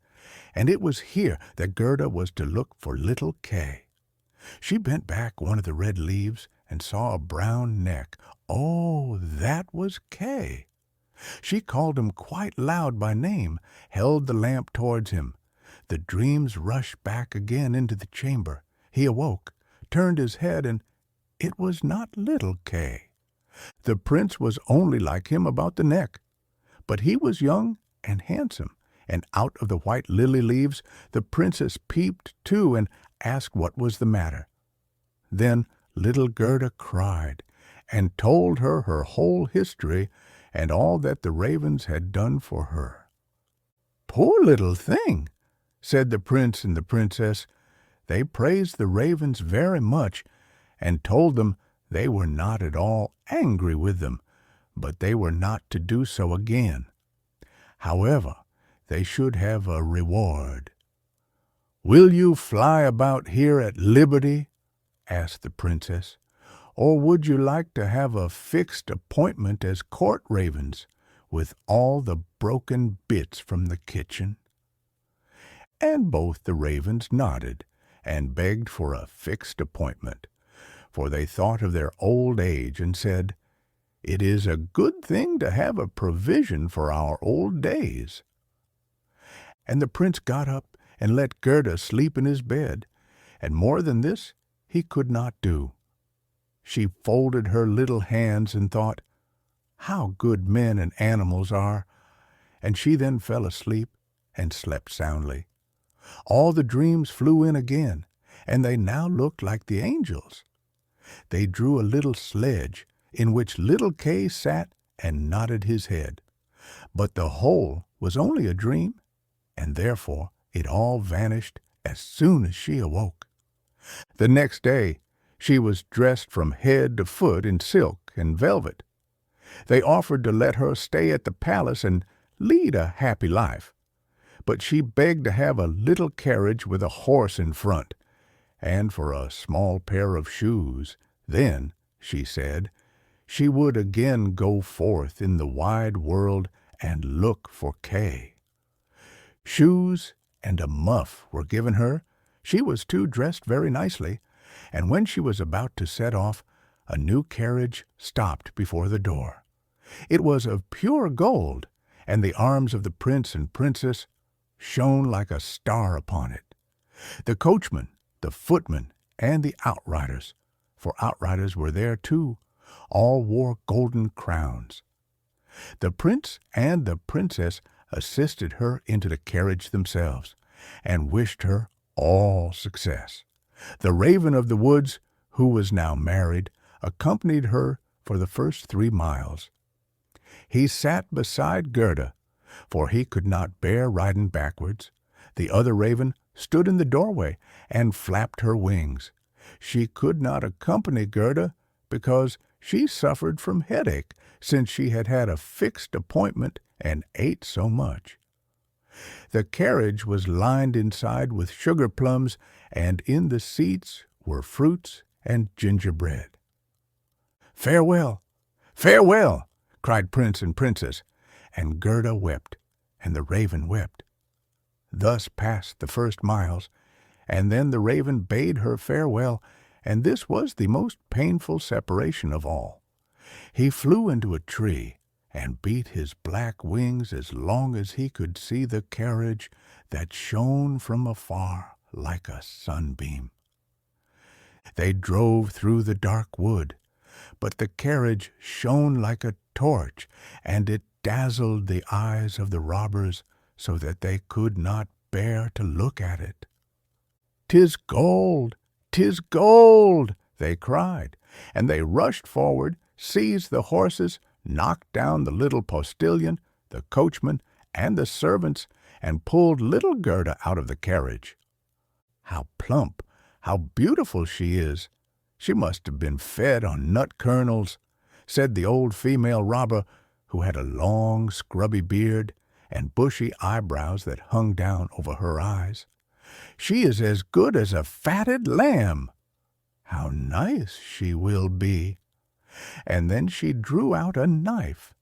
and it was here that Gerda was to look for little Kay. She bent back one of the red leaves and saw a brown neck. Oh, that was Kay. She called him quite loud by name, held the lamp towards him. The dreams rushed back again into the chamber. He awoke, turned his head, and it was not little Kay. The prince was only like him about the neck, but he was young and handsome, and out of the white lily leaves the princess peeped too and asked what was the matter. Then little Gerda cried, and told her whole history and all that the ravens had done for her. "Poor little thing," said the prince and the princess. They praised the ravens very much, and told them they were not at all angry with them, but they were not to do so again. However, they should have a reward. "Will you fly about here at liberty?" asked the princess. "Or would you like to have a fixed appointment as court ravens, with all the broken bits from the kitchen?" And both the ravens nodded, and begged for a fixed appointment, for they thought of their old age, and said, "It is a good thing to have a provision for our old days." And the prince got up and let Gerda sleep in his bed, and more than this he could not do. She folded her little hands and thought, "How good men and animals are," and she then fell asleep and slept soundly. All the dreams flew in again, and they now looked like the angels. They drew a little sledge, in which little Kay sat and nodded his head. But the whole was only a dream, and therefore it all vanished as soon as she awoke. The next day she was dressed from head to foot in silk and velvet. They offered to let her stay at the palace and lead a happy life. But she begged to have a little carriage with a horse in front, and for a small pair of shoes. Then, she said, she would again go forth in the wide world and look for Kay. Shoes and a muff were given her. She was too dressed very nicely, and when she was about to set off, a new carriage stopped before the door. It was of pure gold, and the arms of the prince and princess shone like a star upon it. The coachman, the footman, and the outriders, for outriders were there too, all wore golden crowns. The prince and the princess assisted her into the carriage themselves, and wished her all success. The raven of the woods, who was now married, accompanied her for the first 3 miles. He sat beside Gerda, for he could not bear riding backwards. The other raven stood in the doorway and flapped her wings. She could not accompany Gerda because she suffered from headache, since she had had a fixed appointment and ate so much. The carriage was lined inside with sugar plums, and in the seats were fruits and gingerbread. "Farewell, farewell!" cried Prince and Princess, and Gerda wept, and the raven wept. Thus passed the first miles, and then the raven bade her farewell, and this was the most painful separation of all. He flew into a tree, and beat his black wings as long as he could see the carriage that shone from afar like a sunbeam. They drove through the dark wood, but the carriage shone like a torch, and it dazzled the eyes of the robbers so that they could not bear to look at it. "'Tis gold! 'Tis gold!" they cried, and they rushed forward, seized the horses, knocked down the little postilion, the coachman, and the servants, and pulled little Gerda out of the carriage. "How plump, how beautiful she is! She must have been fed on nut kernels," said the old female robber, who had a long, scrubby beard and bushy eyebrows that hung down over her eyes. "She is as good as a fatted lamb. How nice she will be!" And then she drew out a knife,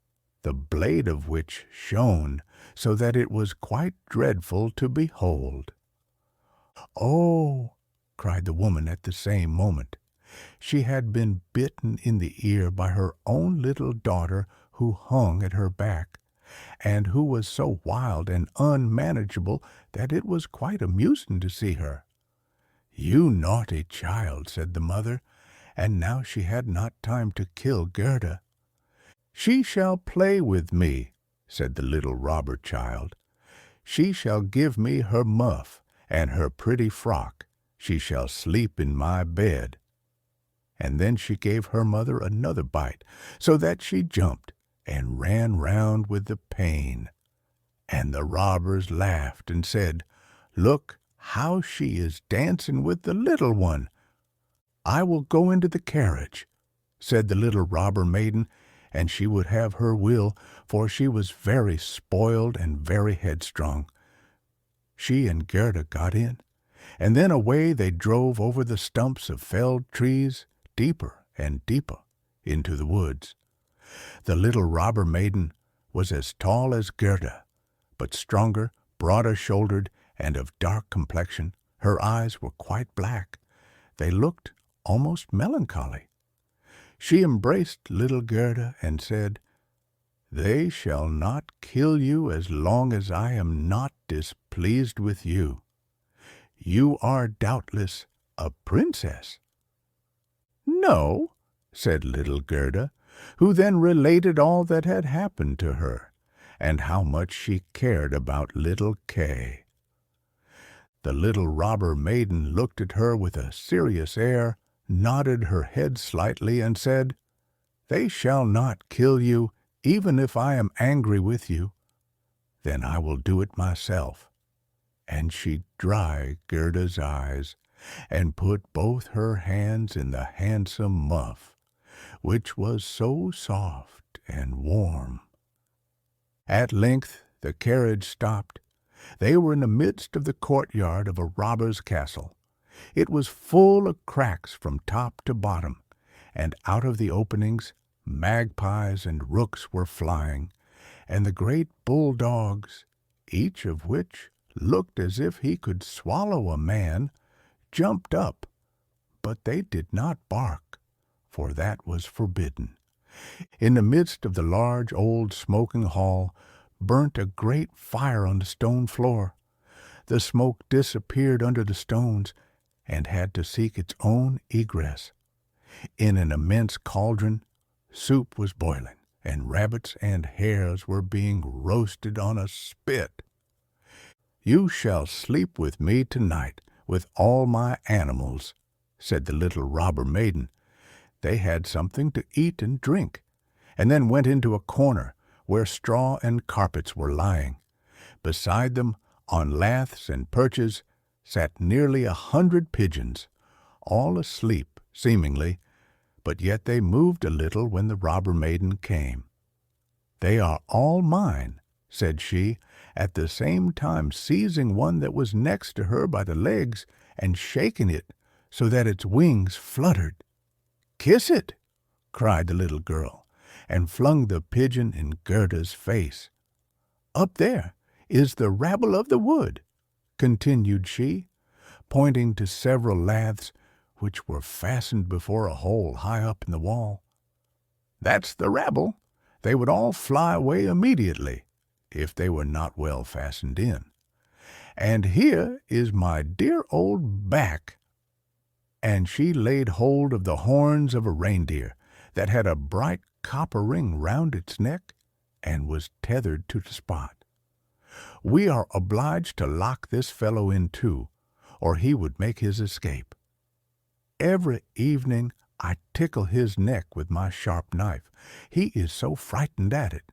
the blade of which shone so that it was quite dreadful to behold. "Oh!" cried the woman at the same moment. She had been bitten in the ear by her own little daughter, who hung at her back, and who was so wild and unmanageable that it was quite amusing to see her. "You naughty child," said the mother, and now she had not time to kill Gerda. "She shall play with me," said the little robber child. "She shall give me her muff and her pretty frock. She shall sleep in my bed." And then she gave her mother another bite, so that she jumped and ran round with the pain. And the robbers laughed and said, "Look how she is dancing with the little one." "I will go into the carriage," said the little robber maiden, and she would have her will, for she was very spoiled and very headstrong. She and Gerda got in, and then away they drove over the stumps of felled trees, deeper and deeper into the woods. The little robber maiden was as tall as Gerda, but stronger, broader-shouldered, and of dark complexion. Her eyes were quite black. They looked almost melancholy. She embraced little Gerda and said, "They shall not kill you as long as I am not displeased with you. You are doubtless a princess." "No," said little Gerda, who then related all that had happened to her, and how much she cared about little Kay. The little robber maiden looked at her with a serious air, nodded her head slightly, and said, "They shall not kill you, even if I am angry with you. Then I will do it myself." And she dried Gerda's eyes, and put both her hands in the handsome muff, which was so soft and warm. At length the carriage stopped. They were in the midst of the courtyard of a robber's castle. It was full of cracks from top to bottom, and out of the openings magpies and rooks were flying, and the great bulldogs, each of which looked as if he could swallow a man, jumped up, but they did not bark, for that was forbidden. In the midst of the large old smoking hall burnt a great fire on the stone floor. The smoke disappeared under the stones, and had to seek its own egress. In an immense cauldron, soup was boiling, and rabbits and hares were being roasted on a spit. "You shall sleep with me tonight, with all my animals," said the little robber maiden. They had something to eat and drink, and then went into a corner where straw and carpets were lying. Beside them, on laths and perches, sat nearly 100 pigeons, all asleep, seemingly, but yet they moved a little when the robber maiden came. "They are all mine," said she, at the same time seizing one that was next to her by the legs and shaking it so that its wings fluttered. "Kiss it!" cried the little girl, and flung the pigeon in Gerda's face. "Up there is the rabble of the wood," continued she, pointing to several laths which were fastened before a hole high up in the wall. "That's the rabble. They would all fly away immediately, if they were not well fastened in. And here is my dear old back." And she laid hold of the horns of a reindeer that had a bright copper ring round its neck and was tethered to the spot. "We are obliged to lock this fellow in too, or he would make his escape. Every evening I tickle his neck with my sharp knife. He is so frightened at it."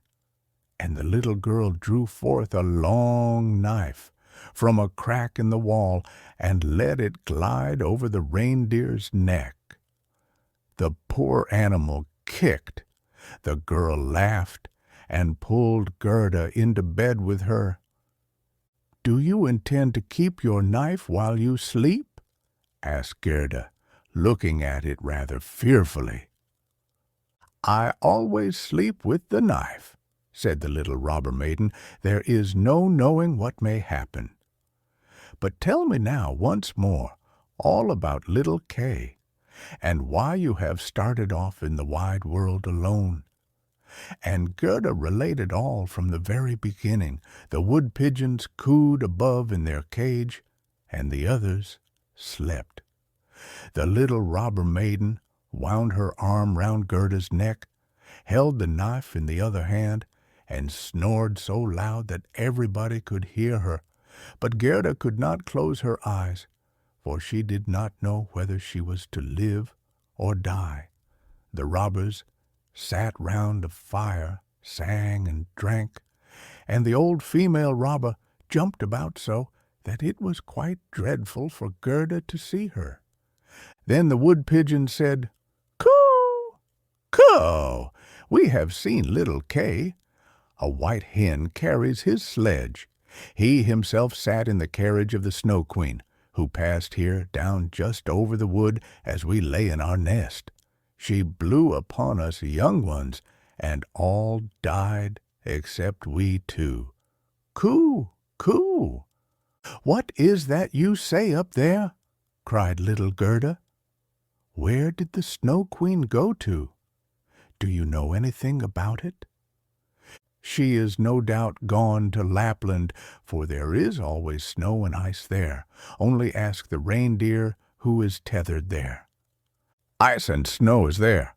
And the little girl drew forth a long knife from a crack in the wall and let it glide over the reindeer's neck. The poor animal kicked. The girl laughed and pulled Gerda into bed with her. "Do you intend to keep your knife while you sleep?" asked Gerda, looking at it rather fearfully. "I always sleep with the knife," said the little robber maiden. "There is no knowing what may happen. But tell me now once more all about little Kay, and why you have started off in the wide world alone." And Gerda related all from the very beginning. The wood pigeons cooed above in their cage, and the others slept. The little robber maiden wound her arm round Gerda's neck, held the knife in the other hand, and snored so loud that everybody could hear her. But Gerda could not close her eyes, for she did not know whether she was to live or die. The robbers sat round a fire, sang and drank, and the old female robber jumped about so that it was quite dreadful for Gerda to see her. Then the wood pigeon said, "Coo! Coo! We have seen little Kay. A white hen carries his sledge. He himself sat in the carriage of the Snow Queen, who passed here down just over the wood as we lay in our nest. She blew upon us young ones, and all died except we two. Coo! Coo!" "What is that you say up there?" cried little Gerda. "Where did the Snow Queen go to? Do you know anything about it?" "She is no doubt gone to Lapland, for there is always snow and ice there. Only ask the reindeer who is tethered there." "Ice and snow is there.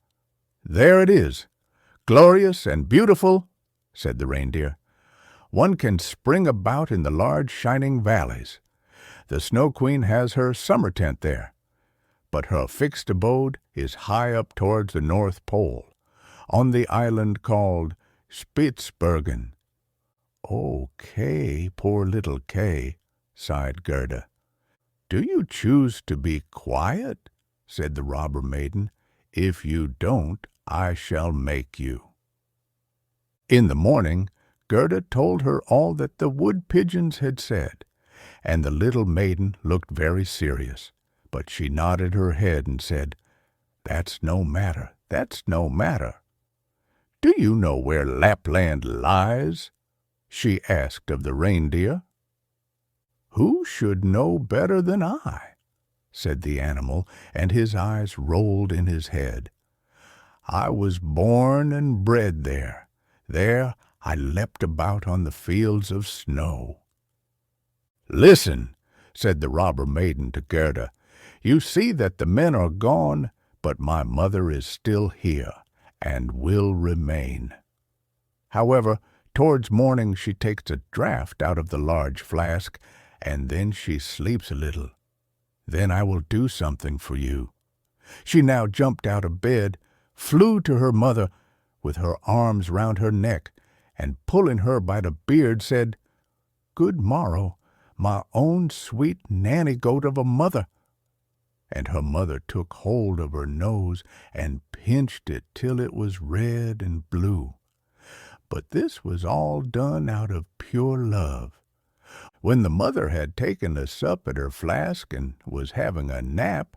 There it is, glorious and beautiful," said the reindeer. "One can spring about in the large shining valleys. The Snow Queen has her summer tent there, but her fixed abode is high up towards the North Pole, on the island called Spitzbergen." "Oh, Kay, poor little Kay," sighed Gerda. "Do you choose to be quiet?" said the robber maiden. "If you don't, I shall make you." In the morning, Gerda told her all that the wood pigeons had said, and the little maiden looked very serious, but she nodded her head and said, "That's no matter, that's no matter." "Do you know where Lapland lies?" she asked of the reindeer. "Who should know better than I?" said the animal, and his eyes rolled in his head. "I was born and bred there. There I leapt about on the fields of snow." "Listen," said the robber maiden to Gerda. "You see that the men are gone, but my mother is still here, and will remain. However, towards morning she takes a draught out of the large flask, and then she sleeps a little. Then I will do something for you." She now jumped out of bed, flew to her mother, with her arms round her neck, and pulling her by the beard, said, "Good morrow, my own sweet nanny-goat of a mother." And her mother took hold of her nose and pinched it till it was red and blue. But this was all done out of pure love. When the mother had taken a sup at her flask and was having a nap,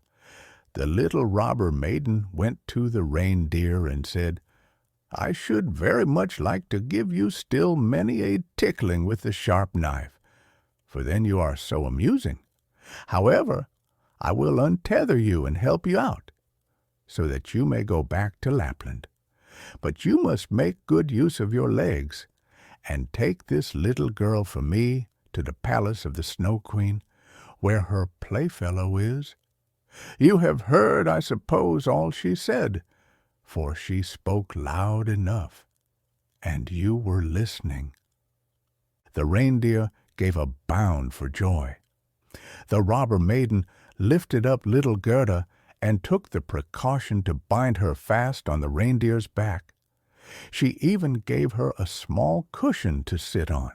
the little robber maiden went to the reindeer and said, "I should very much like to give you still many a tickling with the sharp knife, for then you are so amusing. However, I will untether you and help you out, so that you may go back to Lapland. But you must make good use of your legs, and take this little girl from me to the palace of the Snow Queen, where her playfellow is. You have heard, I suppose, all she said, for she spoke loud enough, and you were listening." The reindeer gave a bound for joy. The robber maiden lifted up little Gerda and took the precaution to bind her fast on the reindeer's back. She even gave her a small cushion to sit on.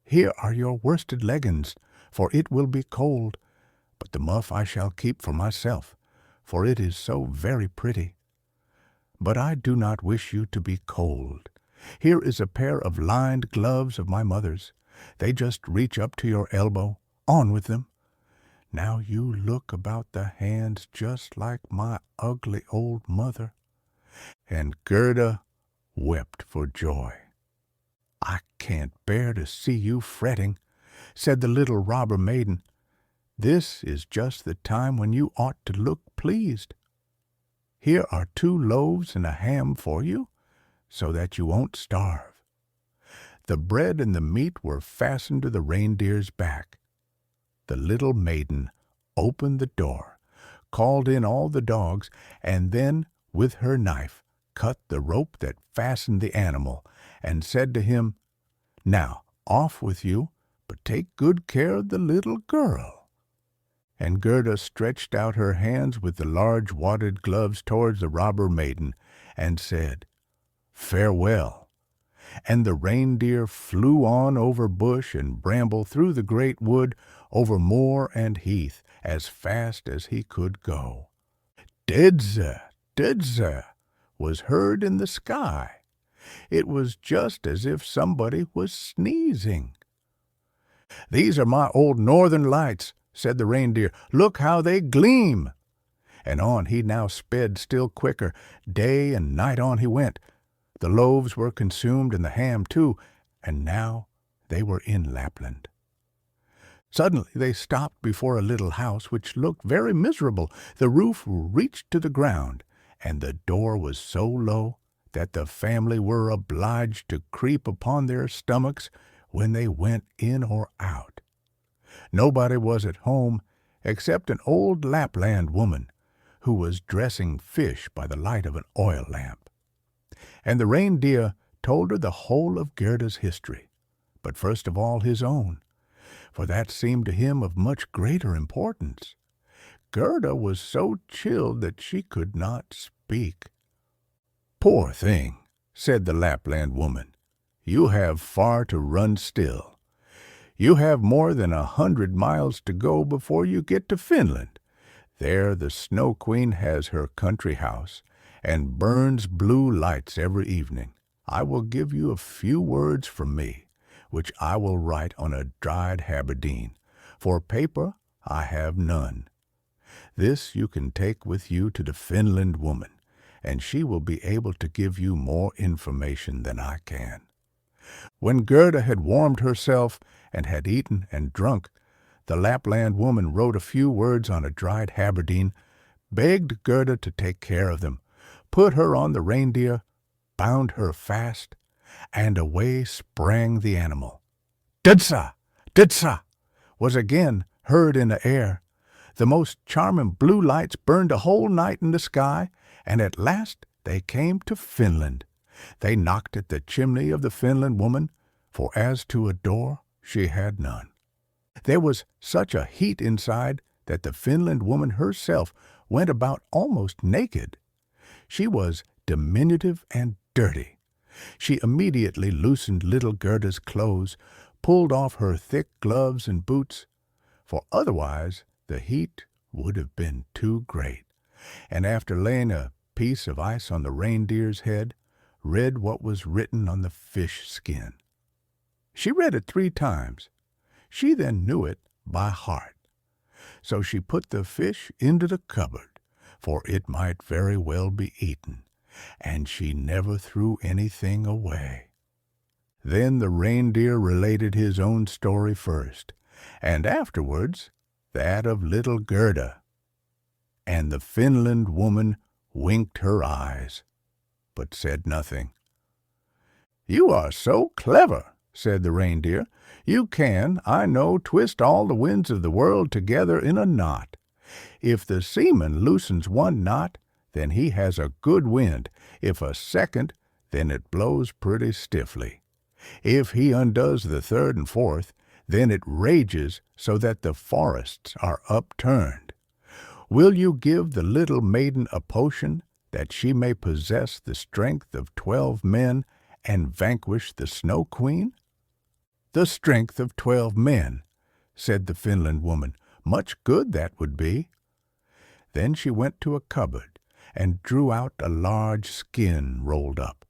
"Here are your worsted leggins, for it will be cold, but the muff I shall keep for myself, for it is so very pretty. But I do not wish you to be cold. Here is a pair of lined gloves of my mother's. They just reach up to your elbow. On with them. Now you look about the hands just like my ugly old mother." And Gerda wept for joy. "I can't bear to see you fretting," said the little robber maiden. "This is just the time when you ought to look pleased. Here are 2 loaves and a ham for you, so that you won't starve." The bread and the meat were fastened to the reindeer's back. The little maiden opened the door, called in all the dogs, and then, with her knife, cut the rope that fastened the animal, and said to him, "Now, off with you, but take good care of the little girl." And Gerda stretched out her hands with the large wadded gloves towards the robber maiden, and said, "Farewell." And the reindeer flew on over bush and bramble, through the great wood, over moor and heath, as fast as he could go. "Dedza, dedza," was heard in the sky. It was just as if somebody was sneezing. "These are my old northern lights," said the reindeer. "Look how they gleam." And on he now sped still quicker. Day and night on he went. The loaves were consumed, and the ham too, and now they were in Lapland. Suddenly they stopped before a little house which looked very miserable. The roof reached to the ground, and the door was so low that the family were obliged to creep upon their stomachs when they went in or out. Nobody was at home except an old Lapland woman, who was dressing fish by the light of an oil lamp. And the reindeer told her the whole of Gerda's history, but first of all his own, for that seemed to him of much greater importance. Gerda was so chilled that she could not speak. "Poor thing," said the Lapland woman, "you have far to run still. You have more than 100 miles to go before you get to Finland. There the Snow Queen has her country house, and burns blue lights every evening. I will give you a few words from me, which I will write on a dried haberdine. For paper I have none. This you can take with you to the Finland woman, and she will be able to give you more information than I can." When Gerda had warmed herself and had eaten and drunk, the Lapland woman wrote a few words on a dried haberdine, begged Gerda to take care of them, put her on the reindeer, bound her fast, and away sprang the animal. "Dudsa! Dudsa!" was again heard in the air. The most charming blue lights burned a whole night in the sky, and at last they came to Finland. They knocked at the chimney of the Finland woman, for as to a door, she had none. There was such a heat inside that the Finland woman herself went about almost naked. She was diminutive and dirty. She immediately loosened little Gerda's clothes, pulled off her thick gloves and boots, for otherwise the heat would have been too great, and after laying a piece of ice on the reindeer's head, read what was written on the fish skin. She read it 3 times. She then knew it by heart. So she put the fish into the cupboard, for it might very well be eaten, and she never threw anything away. Then the reindeer related his own story first, and afterwards that of little Gerda. And the Finland woman winked her eyes, but said nothing. "You are so clever," said the reindeer. "You can, I know, twist all the winds of the world together in a knot. If the seaman loosens one knot, then he has a good wind. If a second, then it blows pretty stiffly. If he undoes the third and fourth, then it rages so that the forests are upturned. Will you give the little maiden a potion, that she may possess the strength of 12 men and vanquish the Snow Queen?" "The strength of 12 men," said the Finland woman. "Much good that would be." Then she went to a cupboard and drew out a large skin rolled up.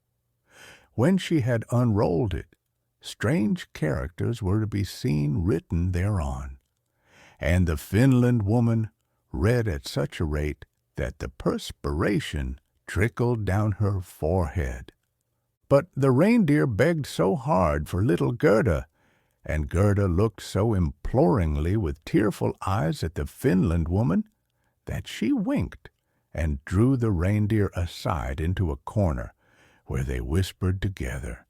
When she had unrolled it, strange characters were to be seen written thereon, and the Finland woman read at such a rate that the perspiration trickled down her forehead. But the reindeer begged so hard for little Gerda, and Gerda looked so imploringly with tearful eyes at the Finland woman, that she winked and drew the reindeer aside into a corner, where they whispered together,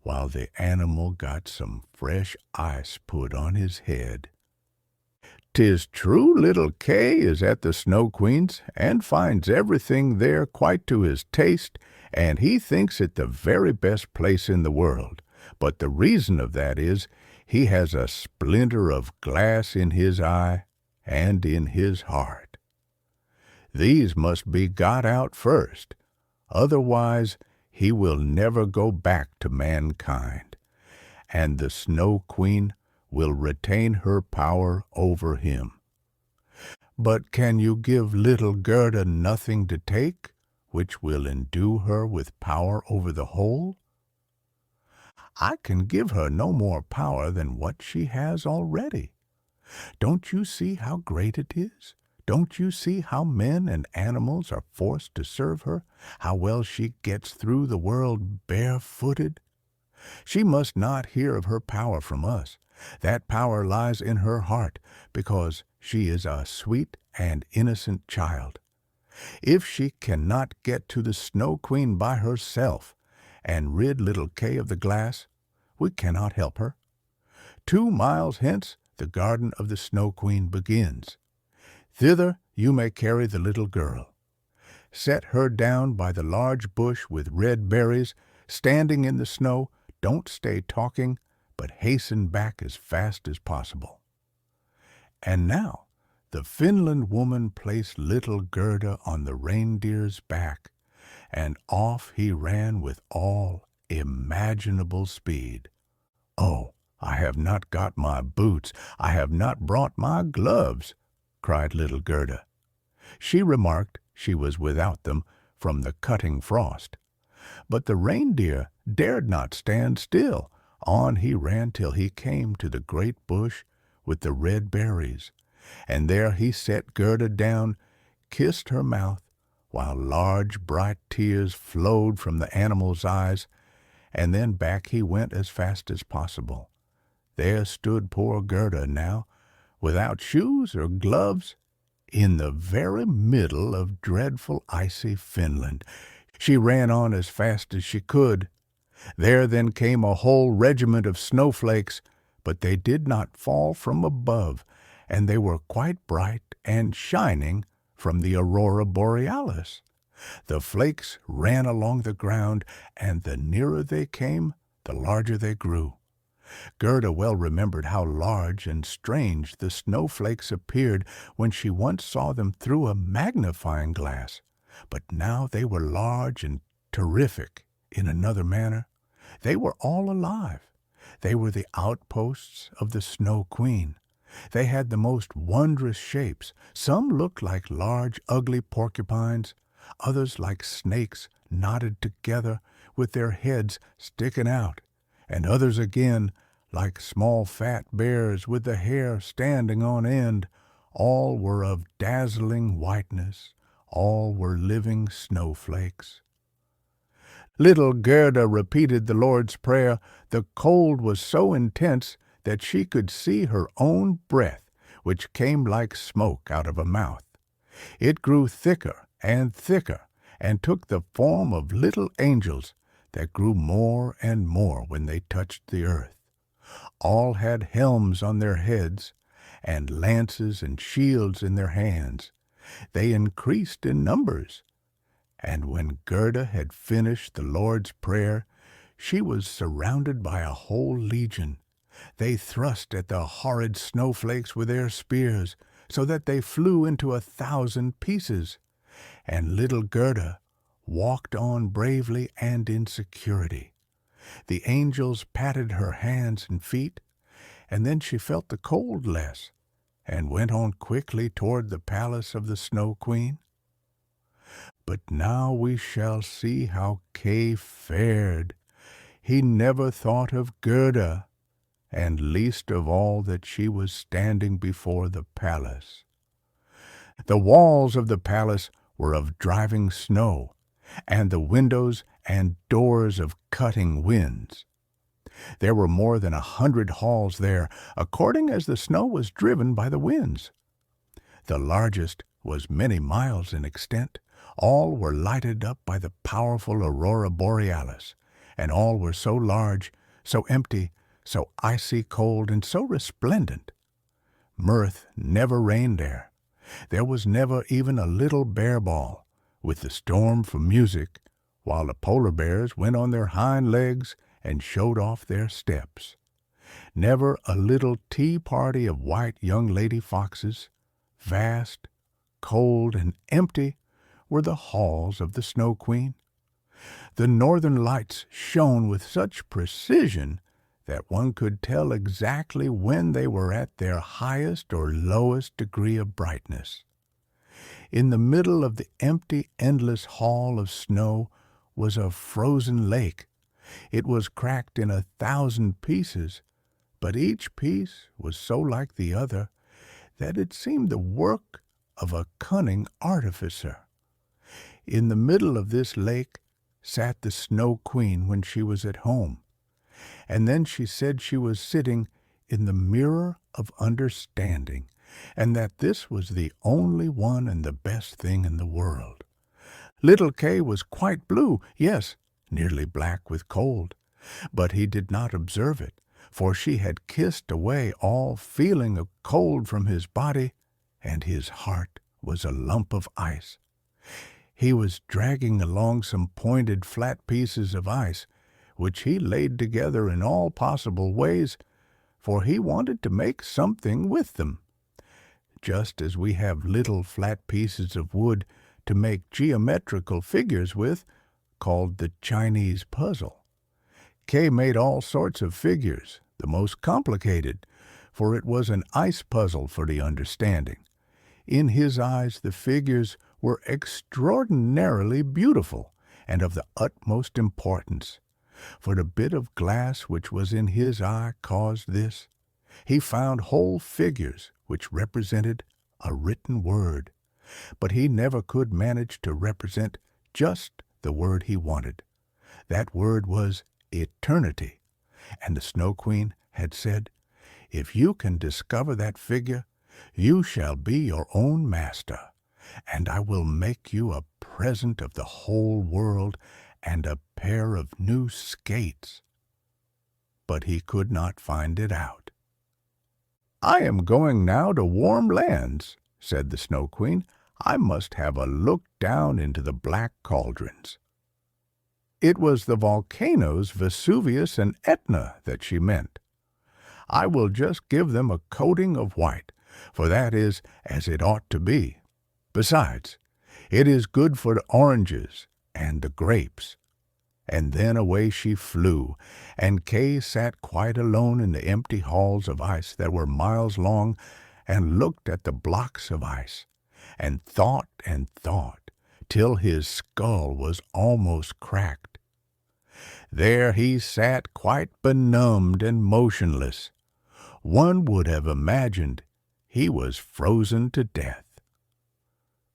while the animal got some fresh ice put on his head. "'Tis true little Kay is at the Snow Queen's, and finds everything there quite to his taste, and he thinks it the very best place in the world. But the reason of that is, he has a splinter of glass in his eye and in his heart. These must be got out first, otherwise he will never go back to mankind, and the Snow Queen will retain her power over him. But can you give little Gerda nothing to take, which will endue her with power over the whole?" "I can give her no more power than what she has already. Don't you see how great it is? Don't you see how men and animals are forced to serve her, how well she gets through the world barefooted? She must not hear of her power from us. That power lies in her heart, because she is a sweet and innocent child. If she cannot get to the Snow Queen by herself, and rid little Kay of the glass, we cannot help her. 2 miles hence the garden of the Snow Queen begins. Thither you may carry the little girl. Set her down by the large bush with red berries, standing in the snow. Don't stay talking, but hasten back as fast as possible." And now the Finland woman placed little Gerda on the reindeer's back, and off he ran with all imaginable speed. "Oh, I have not got my boots, I have not brought my gloves," cried little Gerda. She remarked she was without them from the cutting frost. But the reindeer dared not stand still. On he ran till he came to the great bush with the red berries, and there he set Gerda down, kissed her mouth, while large bright tears flowed from the animal's eyes, and then back he went as fast as possible. There stood poor Gerda now, without shoes or gloves, in the very middle of dreadful icy Finland. She ran on as fast as she could. There then came a whole regiment of snowflakes, but they did not fall from above, and they were quite bright and shining from the aurora borealis. The flakes ran along the ground, and the nearer they came, the larger they grew. Gerda well remembered how large and strange the snowflakes appeared when she once saw them through a magnifying glass, but now they were large and terrific in another manner. They were all alive. They were the outposts of the Snow Queen. They had the most wondrous shapes. Some looked like large, ugly porcupines, others like snakes knotted together with their heads sticking out, and others again like small fat bears with the hair standing on end. All were of dazzling whiteness. All were living snowflakes. Little Gerda repeated the Lord's Prayer. The cold was so intense that she could see her own breath, which came like smoke out of her mouth. It grew thicker and thicker, and took the form of little angels that grew more and more when they touched the earth. All had helms on their heads, and lances and shields in their hands. They increased in numbers, and when Gerda had finished the Lord's Prayer, she was surrounded by a whole legion. They thrust at the horrid snowflakes with their spears, so that they flew into 1,000 pieces, and little Gerda walked on bravely and in security. The angels patted her hands and feet, and then she felt the cold less, and went on quickly toward the palace of the Snow Queen. But now we shall see how Kay fared. He never thought of Gerda, and least of all that she was standing before the palace. The walls of the palace were of driving snow, and the windows and doors of cutting winds. There were more than 100 halls there, according as the snow was driven by the winds. The largest was many miles in extent. All were lighted up by the powerful aurora borealis, and all were so large, so empty, so icy cold, and so resplendent. Mirth never reigned there. There was never even a little bear ball, with the storm for music, while the polar bears went on their hind legs and showed off their steps. Never a little tea party of white young lady foxes. Vast, cold, and empty were the halls of the Snow Queen. The northern lights shone with such precision that one could tell exactly when they were at their highest or lowest degree of brightness. In the middle of the empty, endless hall of snow was a frozen lake. It was cracked in 1,000 pieces, but each piece was so like the other that it seemed the work of a cunning artificer. In the middle of this lake sat the Snow Queen when she was at home, and then she said she was sitting in the mirror of understanding, and that this was the only one and the best thing in the world. Little Kay was quite blue, yes, nearly black with cold, but he did not observe it, for she had kissed away all feeling of cold from his body, and his heart was a lump of ice. He was dragging along some pointed flat pieces of ice, which he laid together in all possible ways, for he wanted to make something with them, just as we have little flat pieces of wood to make geometrical figures with, called the Chinese puzzle. Kay made all sorts of figures, the most complicated, for it was an ice puzzle for the understanding. In his eyes the figures were extraordinarily beautiful, and of the utmost importance, for the bit of glass which was in his eye caused this. He found whole figures which represented a written word, but he never could manage to represent just the word he wanted. That word was eternity, and the Snow Queen had said, "If you can discover that figure, you shall be your own master, and I will make you a present of the whole world and a pair of new skates." But he could not find it out. "I am going now to warm lands," said the Snow Queen. "I must have a look down into the black cauldrons." It was the volcanoes Vesuvius and Etna that she meant. "I will just give them a coating of white, for that is as it ought to be. Besides, it is good for the oranges and the grapes." And then away she flew, and Kay sat quite alone in the empty halls of ice that were miles long, and looked at the blocks of ice, and thought, till his skull was almost cracked. There he sat quite benumbed and motionless. One would have imagined he was frozen to death.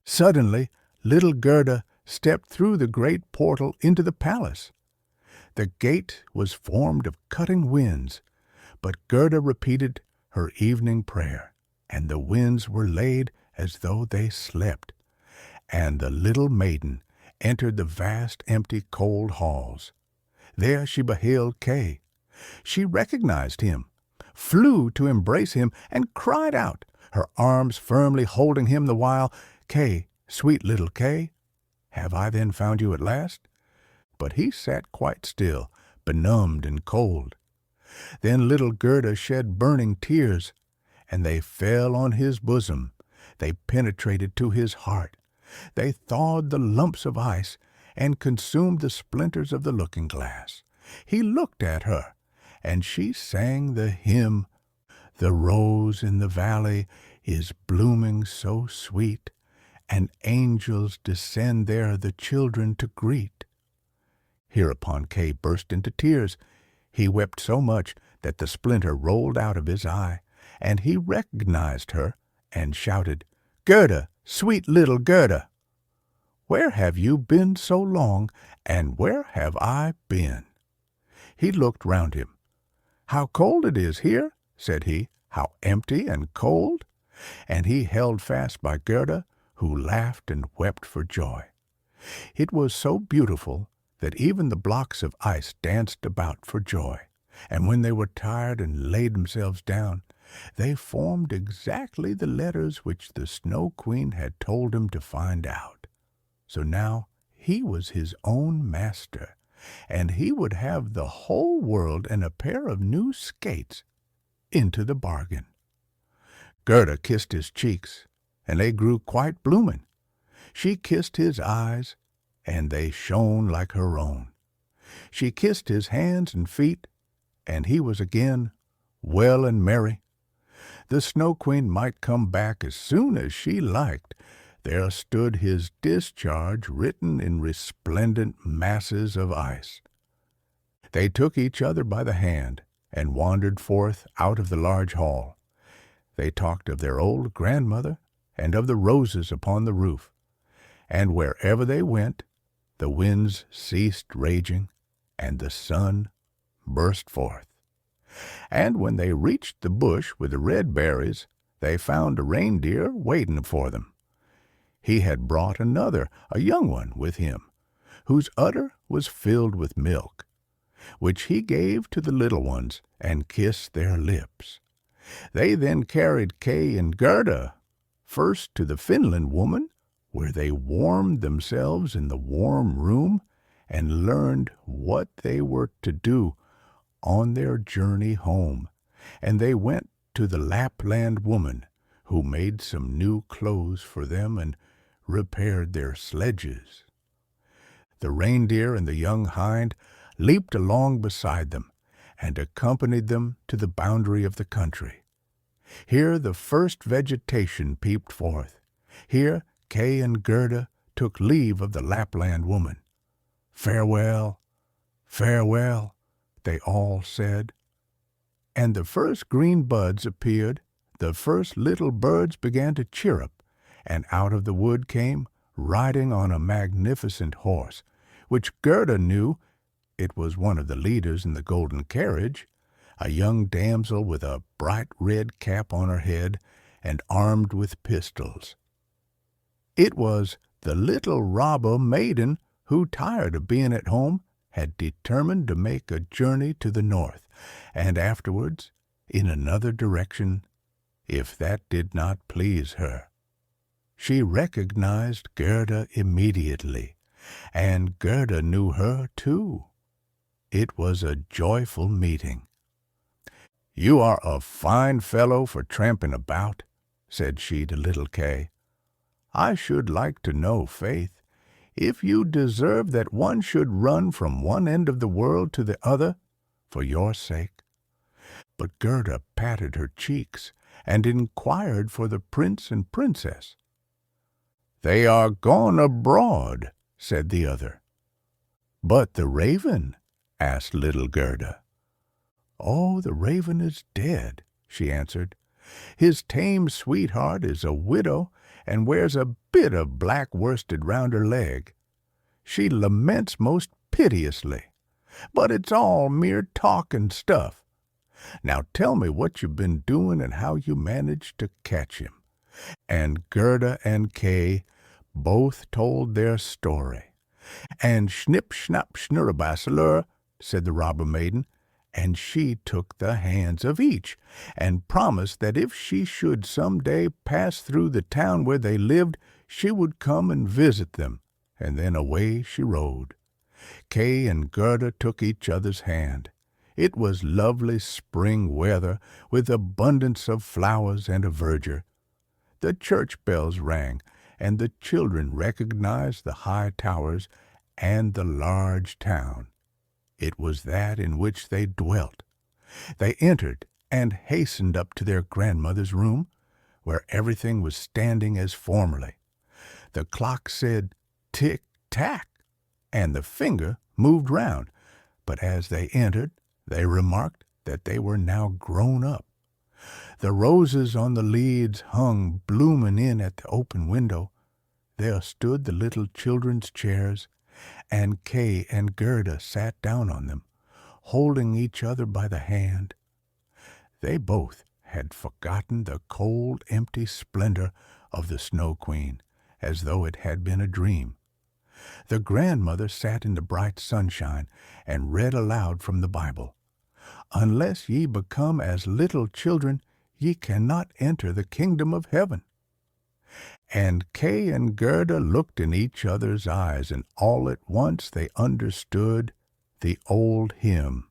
Suddenly little Gerda stepped through the great portal into the palace. The gate was formed of cutting winds, but Gerda repeated her evening prayer, and the winds were laid as though they slept, and the little maiden entered the vast empty cold halls. There she beheld Kay. She recognized him, flew to embrace him, and cried out, her arms firmly holding him the while, "Kay, sweet little Kay, have I then found you at last?" But he sat quite still, benumbed and cold. Then little Gerda shed burning tears, and they fell on his bosom. They penetrated to his heart. They thawed the lumps of ice and consumed the splinters of the looking-glass. He looked at her, and she sang the hymn, "The rose in the valley is blooming so sweet, and angels descend there the children to greet." Hereupon Kay burst into tears. He wept so much that the splinter rolled out of his eye, and he recognized her and shouted, "Gerda, sweet little Gerda! Where have you been so long, and where have I been?" He looked round him. "How cold it is here," said he, "how empty and cold!" And he held fast by Gerda, who laughed and wept for joy. It was so beautiful that even the blocks of ice danced about for joy, and when they were tired and laid themselves down, they formed exactly the letters which the Snow Queen had told him to find out. So now he was his own master, and he would have the whole world and a pair of new skates into the bargain. Gerda kissed his cheeks, and they grew quite blooming. She kissed his eyes, and they shone like her own. She kissed his hands and feet, and he was again well and merry. The Snow Queen might come back as soon as she liked. There stood his discharge written in resplendent masses of ice. They took each other by the hand and wandered forth out of the large hall. They talked of their old grandmother and of the roses upon the roof, and wherever they went, the winds ceased raging, and the sun burst forth. And when they reached the bush with the red berries, they found a reindeer waiting for them. He had brought another, a young one, with him, whose udder was filled with milk, which he gave to the little ones and kissed their lips. They then carried Kay and Gerda first to the Finland woman, where they warmed themselves in the warm room and learned what they were to do on their journey home. And they went to the Lapland woman, who made some new clothes for them and repaired their sledges. The reindeer and the young hind leaped along beside them and accompanied them to the boundary of the country. Here the first vegetation peeped forth. Here Kay and Gerda took leave of the Lapland woman. "Farewell, farewell," they all said. And the first green buds appeared, the first little birds began to chirrup, and out of the wood came, riding on a magnificent horse, which Gerda knew it was one of the leaders in the golden carriage, a young damsel with a bright red cap on her head and armed with pistols. It was the little robber maiden who, tired of being at home, had determined to make a journey to the north, and afterwards in another direction, if that did not please her. She recognized Gerda immediately, and Gerda knew her too. It was a joyful meeting. "You are a fine fellow for tramping about," said she to little Kay. "I should like to know, faith, if you deserve that one should run from one end of the world to the other for your sake." But Gerda patted her cheeks and inquired for the prince and princess. "They are gone abroad," said the other. "But the raven?" asked little Gerda. "Oh, the raven is dead," she answered. "His tame sweetheart is a widow and wears a bit of black worsted round her leg. She laments most piteously, but it's all mere talk and stuff. Now tell me what you've been doing and how you managed to catch him." And Gerda and Kay both told their story. "And Schnip, Schnapp, Schnurrebasselur," said the robber maiden, and she took the hands of each, and promised that if she should some day pass through the town where they lived, she would come and visit them, and then away she rode. Kay and Gerda took each other's hand. It was lovely spring weather, with abundance of flowers and of verdure. The church bells rang, and the children recognized the high towers and the large town. It was that in which they dwelt. They entered and hastened up to their grandmother's room, where everything was standing as formerly. The clock said tick-tack, and the finger moved round, but as they entered, they remarked that they were now grown up. The roses on the leads hung blooming in at the open window. There stood the little children's chairs, and Kay and Gerda sat down on them, holding each other by the hand. They both had forgotten the cold, empty splendor of the Snow Queen, as though it had been a dream. The grandmother sat in the bright sunshine and read aloud from the Bible. "Unless ye become as little children, ye cannot enter the kingdom of heaven." And Kay and Gerda looked in each other's eyes, and all at once they understood the old hymn.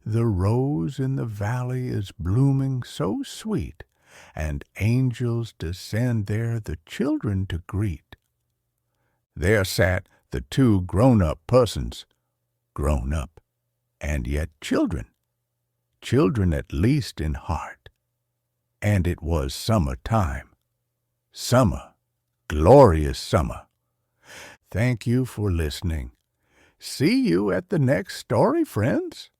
"The rose in the valley is blooming so sweet, and angels descend there the children to greet." There sat the two grown-up persons, grown up, and yet children, children at least in heart. And it was summer time. Summer, glorious summer. Thank you for listening. See you at the next story, friends.